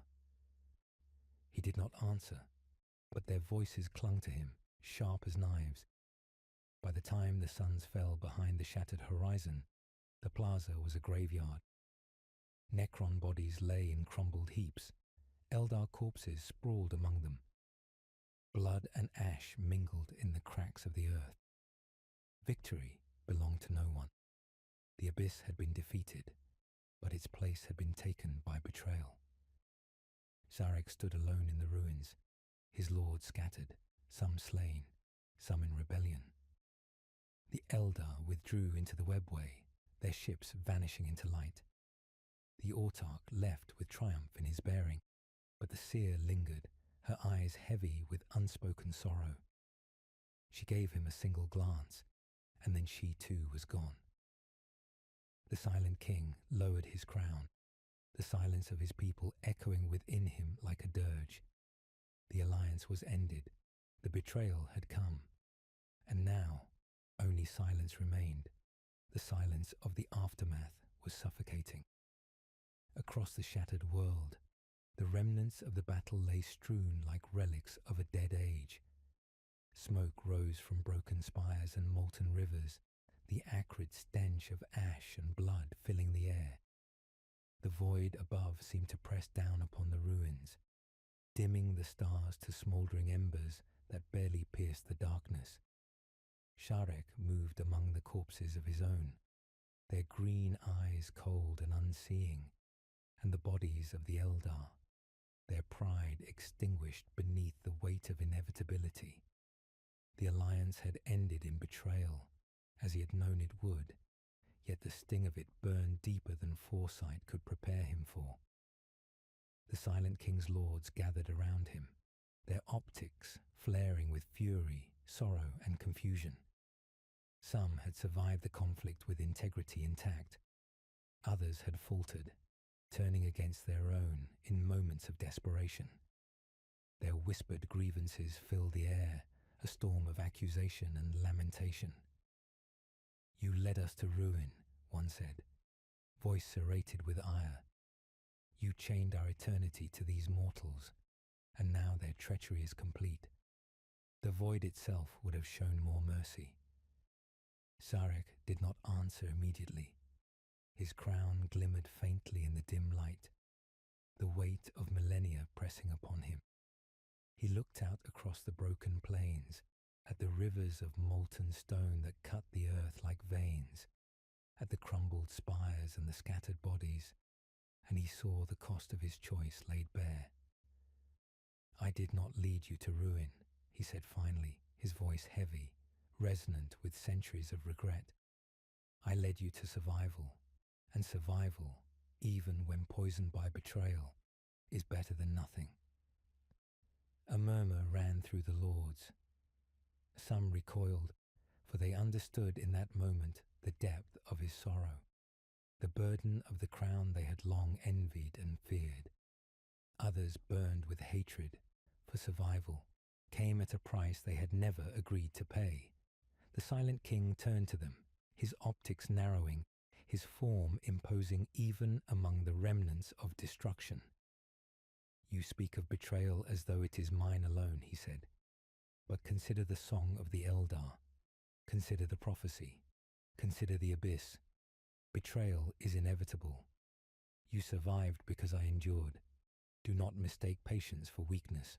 He did not answer, but their voices clung to him, sharp as knives. By the time the suns fell behind the shattered horizon, the plaza was a graveyard. Necron bodies lay in crumbled heaps. Eldar corpses sprawled among them. Blood and ash mingled in the cracks of the earth. Victory belonged to no one. The abyss had been defeated, but its place had been taken by betrayal. Sarek stood alone in the ruins, his lords scattered, some slain, some in rebellion. The Eldar withdrew into the webway, their ships vanishing into light. The autarch left with triumph in his bearing, but the seer lingered, her eyes heavy with unspoken sorrow. She gave him a single glance, and then she too was gone. The silent king lowered his crown, the silence of his people echoing within him like a dirge. The alliance was ended, the betrayal had come, and now only silence remained. The silence of the aftermath was suffocating. Across the shattered world, the remnants of the battle lay strewn like relics of a dead age. Smoke rose from broken spires and molten rivers, the acrid stench of ash and blood filling the air. The void above seemed to press down upon the ruins, dimming the stars to smouldering embers that barely pierced the darkness. Sharek moved among the corpses of his own, their green eyes cold and unseeing, and the bodies of the Eldar, their pride extinguished beneath the weight of inevitability. The alliance had ended in betrayal, as he had known it would, yet the sting of it burned deeper than foresight could prepare him for. The Silent King's lords gathered around him, their optics flaring with fury, sorrow, and confusion. Some had survived the conflict with integrity intact. Others had faltered, turning against their own in moments of desperation. Their whispered grievances filled the air, a storm of accusation and lamentation. "You led us to ruin," one said, voice serrated with ire. "You chained our eternity to these mortals, and now their treachery is complete." The void itself would have shown more mercy. Sarek did not answer immediately. His crown glimmered faintly in the dim light, the weight of millennia pressing upon him. He looked out across the broken plains, at the rivers of molten stone that cut the earth like veins, at the crumbled spires and the scattered bodies, and he saw the cost of his choice laid bare. "I did not lead you to ruin," he said finally, his voice heavy, resonant with centuries of regret. "I led you to survival, and survival, even when poisoned by betrayal, is better than nothing." A murmur ran through the lords. Some recoiled, for they understood in that moment the depth of his sorrow, the burden of the crown they had long envied and feared. Others burned with hatred, for survival came at a price they had never agreed to pay. The Silent King turned to them, his optics narrowing, his form imposing even among the remnants of destruction. "You speak of betrayal as though it is mine alone," he said. "But consider the song of the Eldar. Consider the prophecy. Consider the abyss. Betrayal is inevitable. You survived because I endured. Do not mistake patience for weakness."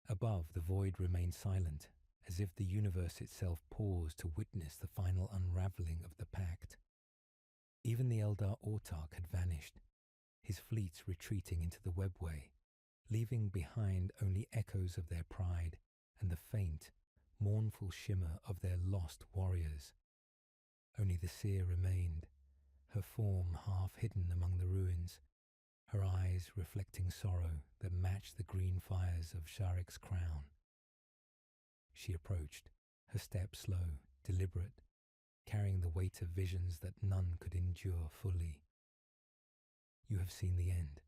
Above, the void remained silent, as if the universe itself paused to witness the final unraveling of the pact. Even the Eldar autarch had vanished, his fleets retreating into the webway, leaving behind only echoes of their pride and the faint, mournful shimmer of their lost warriors. Only the seer remained, her form half hidden among the ruins, her eyes reflecting sorrow that matched the green fires of Sharek's crown. She approached, her step slow, deliberate, carrying the weight of visions that none could endure fully. "You have seen the end,"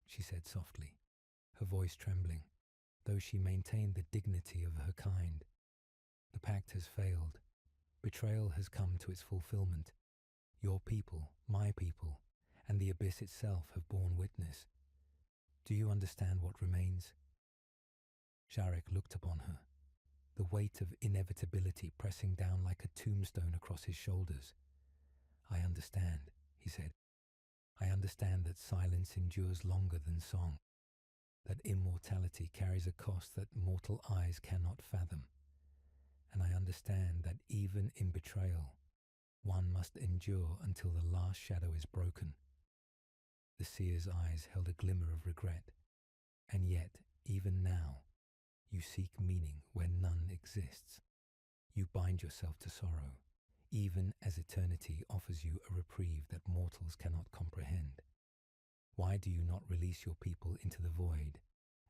she said softly, her voice trembling, though she maintained the dignity of her kind. "The pact has failed. Betrayal has come to its fulfillment. Your people, my people, and the abyss itself have borne witness. Do you understand what remains?" Sharek looked upon her, the weight of inevitability pressing down like a tombstone across his shoulders. "I understand," he said. "I understand that silence endures longer than song, that immortality carries a cost that mortal eyes cannot fathom. And I understand that even in betrayal, one must endure until the last shadow is broken." The seer's eyes held a glimmer of regret. "And yet, even now, you seek meaning where none exists. You bind yourself to sorrow, even as eternity offers you a reprieve that mortals cannot comprehend. Why do you not release your people into the void,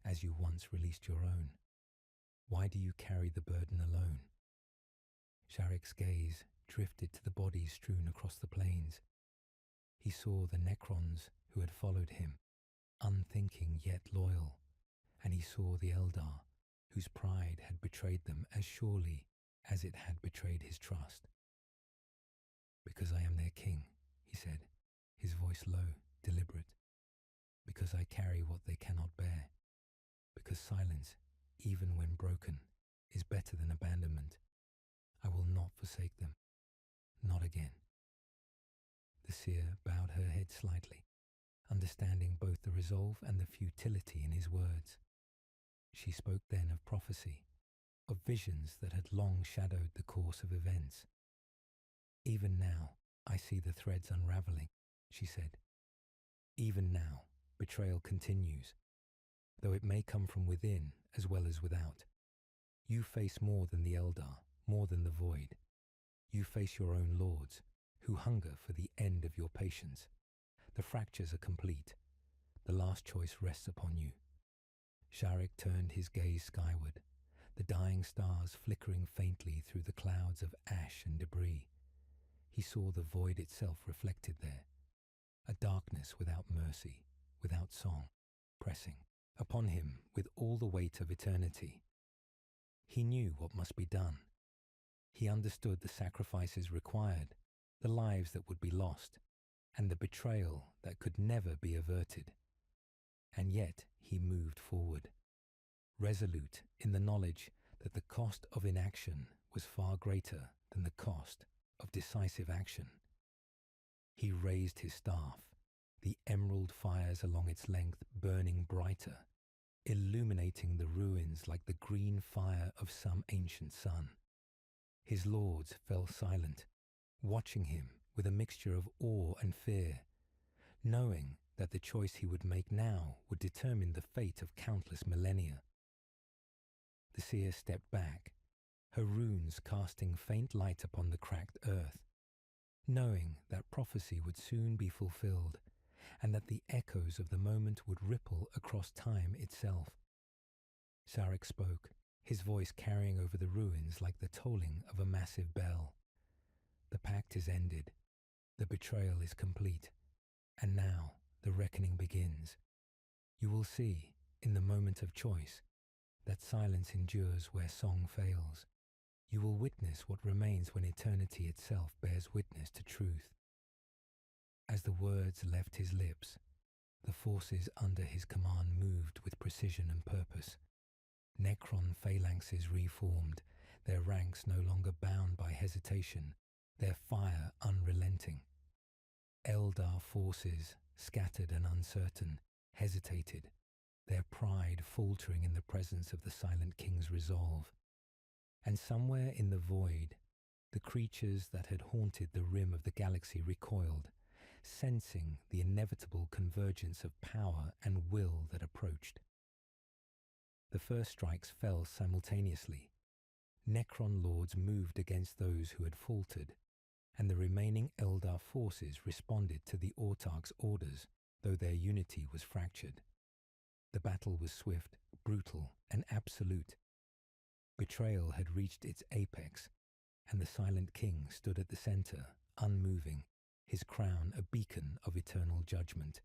as you once released your own? Why do you carry the burden alone?" Sharek's gaze drifted to the bodies strewn across the plains. He saw the Necrons who had followed him, unthinking yet loyal, and he saw the Eldar, whose pride had betrayed them as surely as it had betrayed his trust. "Because I am their king," he said, his voice low, deliberate. "Because I carry what they cannot bear. Because silence, even when broken, is better than abandonment. I will not forsake them. Not again." The seer bowed her head slightly, understanding both the resolve and the futility in his words. She spoke then of prophecy, of visions that had long shadowed the course of events. "Even now, I see the threads unraveling," she said. "Even now, betrayal continues, though it may come from within as well as without. You face more than the Eldar, more than the void. You face your own lords, who hunger for the end of your patience. The fractures are complete. The last choice rests upon you." Sharek turned his gaze skyward, the dying stars flickering faintly through the clouds of ash and debris. He saw the void itself reflected there, a darkness without mercy, without song, pressing upon him with all the weight of eternity. He knew what must be done. He understood the sacrifices required, the lives that would be lost, and the betrayal that could never be averted. And yet he moved forward, resolute in the knowledge that the cost of inaction was far greater than the cost of decisive action. He raised his staff, the emerald fires along its length burning brighter, illuminating the ruins like the green fire of some ancient sun. His lords fell silent, watching him with a mixture of awe and fear, knowing that the choice he would make now would determine the fate of countless millennia. The seer stepped back, her runes casting faint light upon the cracked earth, knowing that prophecy would soon be fulfilled and that the echoes of the moment would ripple across time itself. Sharek spoke, his voice carrying over the ruins like the tolling of a massive bell. "The pact is ended. The betrayal is complete. And now the reckoning begins. You will see, in the moment of choice, that silence endures where song fails. You will witness what remains when eternity itself bears witness to truth." As the words left his lips, the forces under his command moved with precision and purpose. Necron phalanxes reformed, their ranks no longer bound by hesitation, their fire unrelenting. Eldar forces, scattered and uncertain, hesitated, their pride faltering in the presence of the Silent King's resolve. And somewhere in the void, the creatures that had haunted the rim of the galaxy recoiled, sensing the inevitable convergence of power and will that approached. The first strikes fell simultaneously. Necron lords moved against those who had faltered, and the remaining Eldar forces responded to the Autarch's orders, though their unity was fractured. The battle was swift, brutal, and absolute. Betrayal had reached its apex, and the silent king stood at the center, unmoving, his crown a beacon of eternal judgment.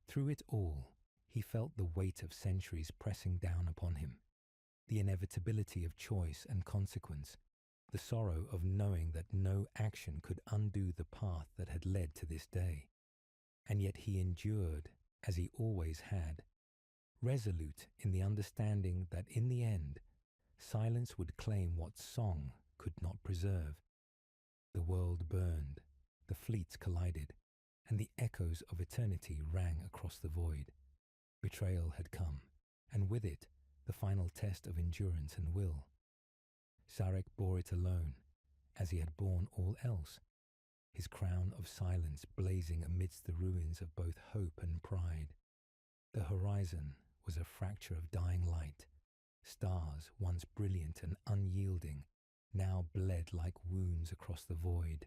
Through it all, he felt the weight of centuries pressing down upon him, the inevitability of choice and consequence, the sorrow of knowing that no action could undo the path that had led to this day. And yet he endured, as he always had, resolute in the understanding that in the end, silence would claim what song could not preserve. The world burned, the fleets collided, and the echoes of eternity rang across the void. Betrayal had come, and with it, the final test of endurance and will. Sarek bore it alone, as he had borne all else, his crown of silence blazing amidst the ruins of both hope and pride. The horizon was a fracture of dying light. Stars, once brilliant and unyielding, now bled like wounds across the void,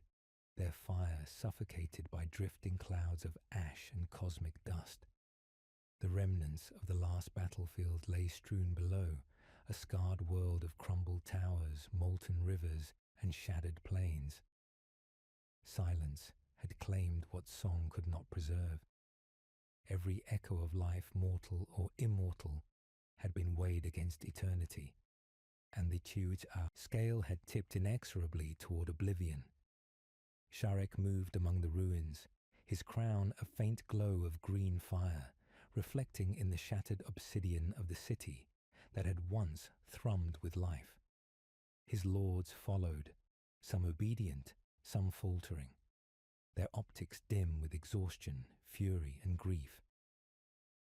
their fire suffocated by drifting clouds of ash and cosmic dust. The remnants of the last battlefield lay strewn below, a scarred world of crumbled towers, molten rivers, and shattered plains. Silence had claimed what song could not preserve. Every echo of life, mortal or immortal, had been weighed against eternity, and the Tuatha scale had tipped inexorably toward oblivion. Sharek moved among the ruins, his crown a faint glow of green fire, reflecting in the shattered obsidian of the city that had once thrummed with life. His lords followed, some obedient, some faltering, their optics dim with exhaustion, fury, and grief.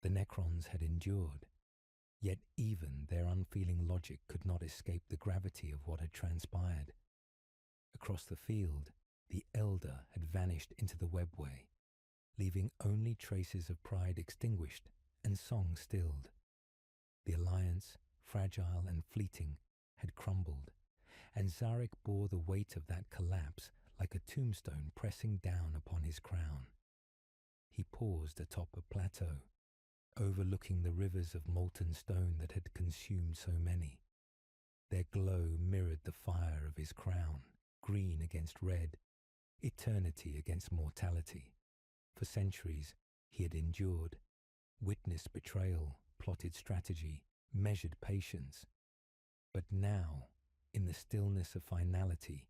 The Necrons had endured, yet even their unfeeling logic could not escape the gravity of what had transpired. Across the field, the Eldar had vanished into the webway, leaving only traces of pride extinguished and song stilled. The alliance, fragile and fleeting, had crumbled, and Zarek bore the weight of that collapse like a tombstone pressing down upon his crown. He paused atop a plateau, overlooking the rivers of molten stone that had consumed so many. Their glow mirrored the fire of his crown, green against red, eternity against mortality. For centuries he had endured, witnessed betrayal, plotted strategy, measured patience. But now, in the stillness of finality,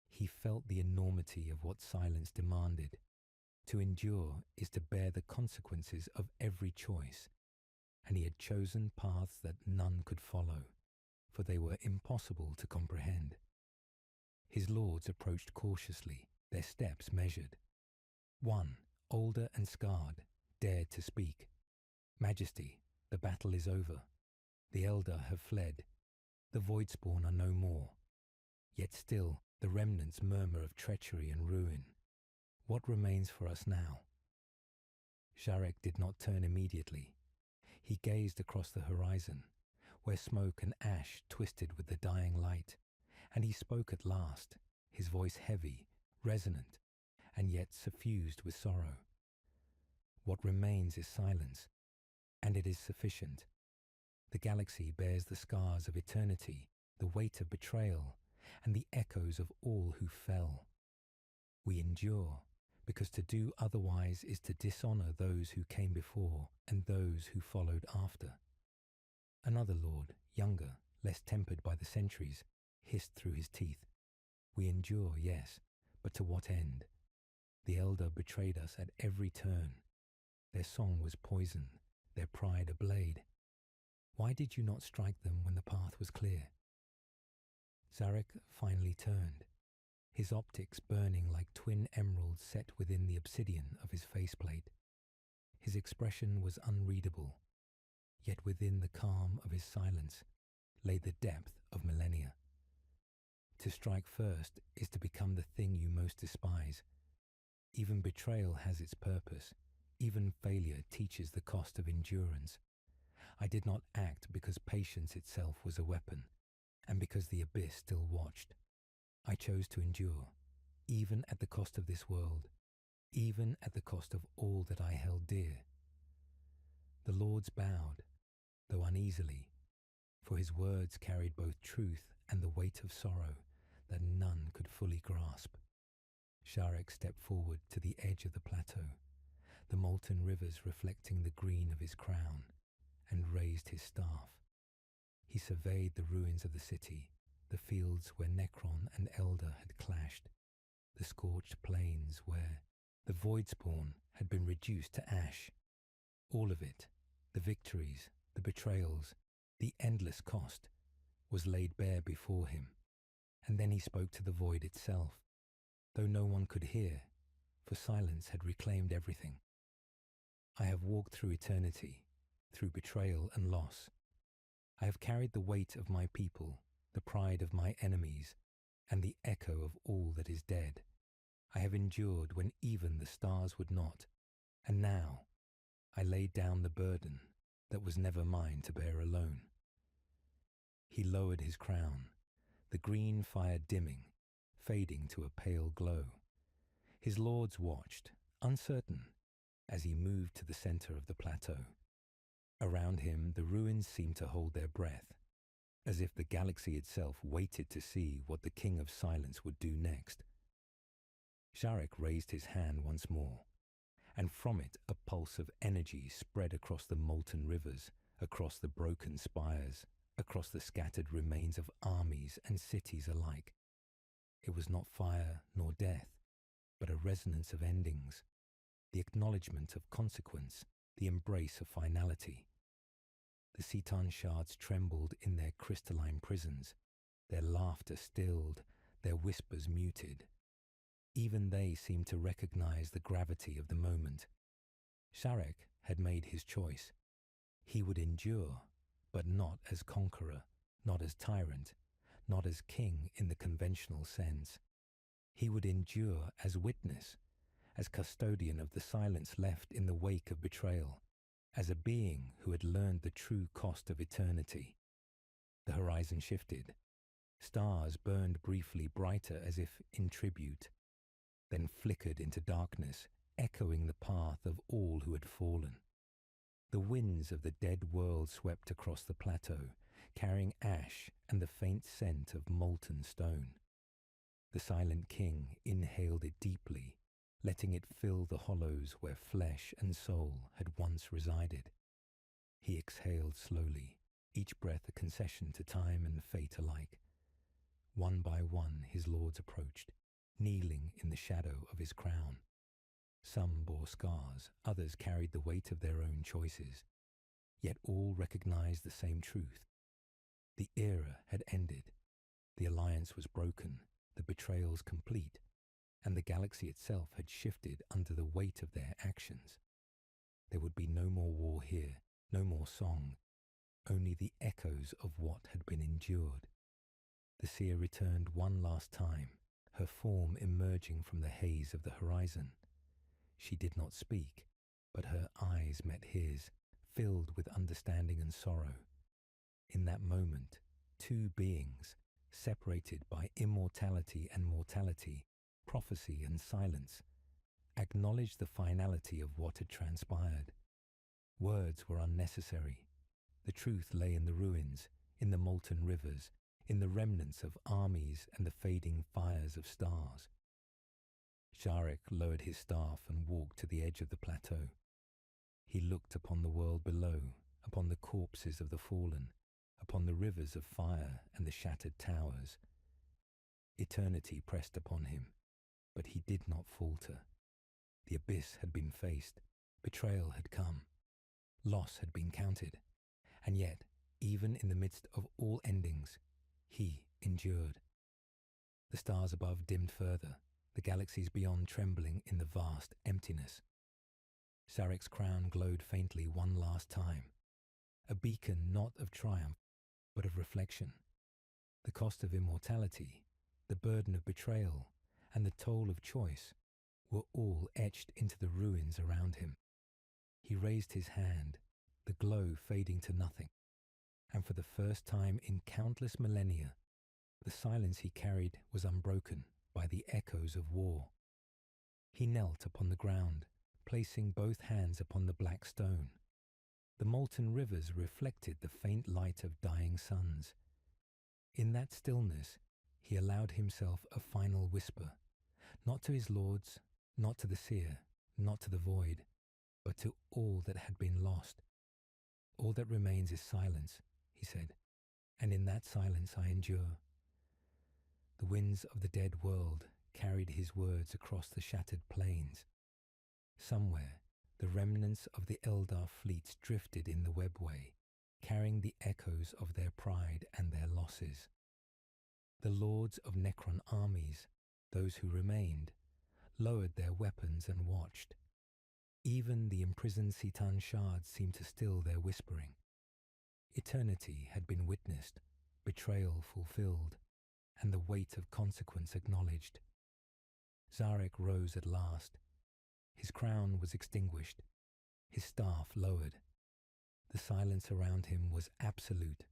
he felt the enormity of what silence demanded. To endure is to bear the consequences of every choice, and he had chosen paths that none could follow, for they were impossible to comprehend. His lords approached cautiously, their steps measured. One, older and scarred, dared to speak. "Majesty, the battle is over. The Eldar have fled. The Voidspawn are no more. Yet still the remnants murmur of treachery and ruin. What remains for us now?" Sharek did not turn immediately. He gazed across the horizon, where smoke and ash twisted with the dying light, and he spoke at last, his voice heavy, resonant, and yet suffused with sorrow. "What remains is silence, and it is sufficient. The galaxy bears the scars of eternity, the weight of betrayal, and the echoes of all who fell. We endure, because to do otherwise is to dishonor those who came before and those who followed after." Another lord, younger, less tempered by the centuries, hissed through his teeth. "We endure, yes, but to what end? The Eldar betrayed us at every turn. Their song was poison, their pride a blade. Why did you not strike them when the path was clear?" Zarek finally turned, his optics burning like twin emeralds set within the obsidian of his faceplate. His expression was unreadable, yet within the calm of his silence lay the depth of millennia. To strike first is to become the thing you most despise. Even betrayal has its purpose. Even failure teaches the cost of endurance. I did not act because patience itself was a weapon, and because the abyss still watched. I chose to endure, even at the cost of this world, even at the cost of all that I held dear. The lords bowed, though uneasily, for his words carried both truth and the weight of sorrow that none could fully grasp. Sharek stepped forward to the edge of the plateau, the molten rivers reflecting the green of his crown, and raised his staff. He surveyed the ruins of the city, the fields where Necron and Eldar had clashed, the scorched plains where the Voidspawn had been reduced to ash. All of it, the victories, the betrayals, the endless cost, was laid bare before him. And then he spoke to the void itself, though no one could hear, for silence had reclaimed everything. I have walked through eternity, through betrayal and loss. I have carried the weight of my people, the pride of my enemies, and the echo of all that is dead. I have endured when even the stars would not, and now I laid down the burden that was never mine to bear alone. He lowered his crown, the green fire dimming, fading to a pale glow. His lords watched, uncertain, as he moved to the center of the plateau. Around him, the ruins seemed to hold their breath, as if the galaxy itself waited to see what the King of Silence would do next. Sharek raised his hand once more, and from it a pulse of energy spread across the molten rivers, across the broken spires, across the scattered remains of armies and cities alike. It was not fire nor death, but a resonance of endings, the acknowledgement of consequence, the embrace of finality. The Ceton shards trembled in their crystalline prisons, their laughter stilled, their whispers muted. Even they seemed to recognize the gravity of the moment. Sharek had made his choice. He would endure, but not as conqueror, not as tyrant, not as king in the conventional sense. He would endure as witness, as custodian of the silence left in the wake of betrayal, as a being who had learned the true cost of eternity. The horizon shifted. Stars burned briefly brighter as if in tribute, then flickered into darkness, echoing the path of all who had fallen. The winds of the dead world swept across the plateau, carrying ash and the faint scent of molten stone. The silent king inhaled it deeply, letting it fill the hollows where flesh and soul had once resided. He exhaled slowly, each breath a concession to time and fate alike. One by one his lords approached, kneeling in the shadow of his crown. Some bore scars, others carried the weight of their own choices. Yet all recognized the same truth. The era had ended. The alliance was broken, the betrayals complete, and the galaxy itself had shifted under the weight of their actions. There would be no more war here, no more song, only the echoes of what had been endured. The seer returned one last time, her form emerging from the haze of the horizon. She did not speak, but her eyes met his, filled with understanding and sorrow. In that moment, two beings, separated by immortality and mortality, prophecy and silence, acknowledged the finality of what had transpired. Words were unnecessary. The truth lay in the ruins, in the molten rivers, in the remnants of armies and the fading fires of stars. Sharek lowered his staff and walked to the edge of the plateau. He looked upon the world below, upon the corpses of the fallen, upon the rivers of fire and the shattered towers. Eternity pressed upon him, but he did not falter. The abyss had been faced, betrayal had come, loss had been counted, and yet, even in the midst of all endings, he endured. The stars above dimmed further, the galaxies beyond trembling in the vast emptiness. Sharek's crown glowed faintly one last time, a beacon not of triumph, but of reflection. The cost of immortality, the burden of betrayal, and the toll of choice were all etched into the ruins around him. He raised his hand, the glow fading to nothing, and for the first time in countless millennia, the silence he carried was unbroken by the echoes of war. He knelt upon the ground, placing both hands upon the black stone. The molten rivers reflected the faint light of dying suns. In that stillness, He allowed himself a final whisper, not to his lords, not to the seer, not to the void, but to all that had been lost. All that remains is silence, he said, and in that silence I endure. The winds of the dead world carried his words across the shattered plains. Somewhere, the remnants of the Eldar fleets drifted in the webway, carrying the echoes of their pride and their losses. The lords of Necron armies, those who remained, lowered their weapons and watched. Even the imprisoned Citan shards seemed to still their whispering. Eternity had been witnessed, betrayal fulfilled, and the weight of consequence acknowledged. Zarek rose at last. His crown was extinguished, his staff lowered. The silence around him was absolute,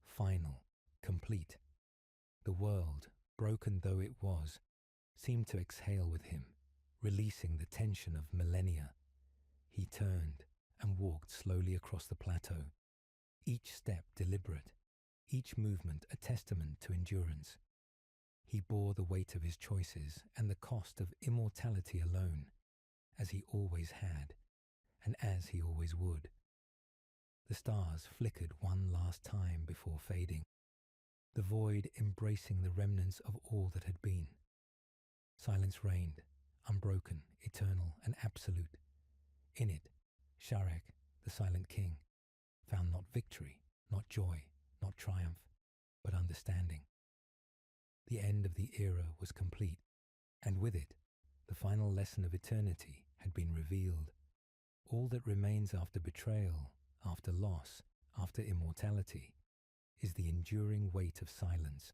final, complete. The world, broken though it was, seemed to exhale with him, releasing the tension of millennia. He turned and walked slowly across the plateau, each step deliberate, each movement a testament to endurance. He bore the weight of his choices and the cost of immortality alone, as he always had, and as he always would. The stars flickered one last time before fading, the void embracing the remnants of all that had been. Silence reigned, unbroken, eternal, and absolute. In it, Sharek, the silent king, found not victory, not joy, not triumph, but understanding. The end of the era was complete, and with it, the final lesson of eternity had been revealed. All that remains after betrayal, after loss, after immortality, is the enduring weight of silence,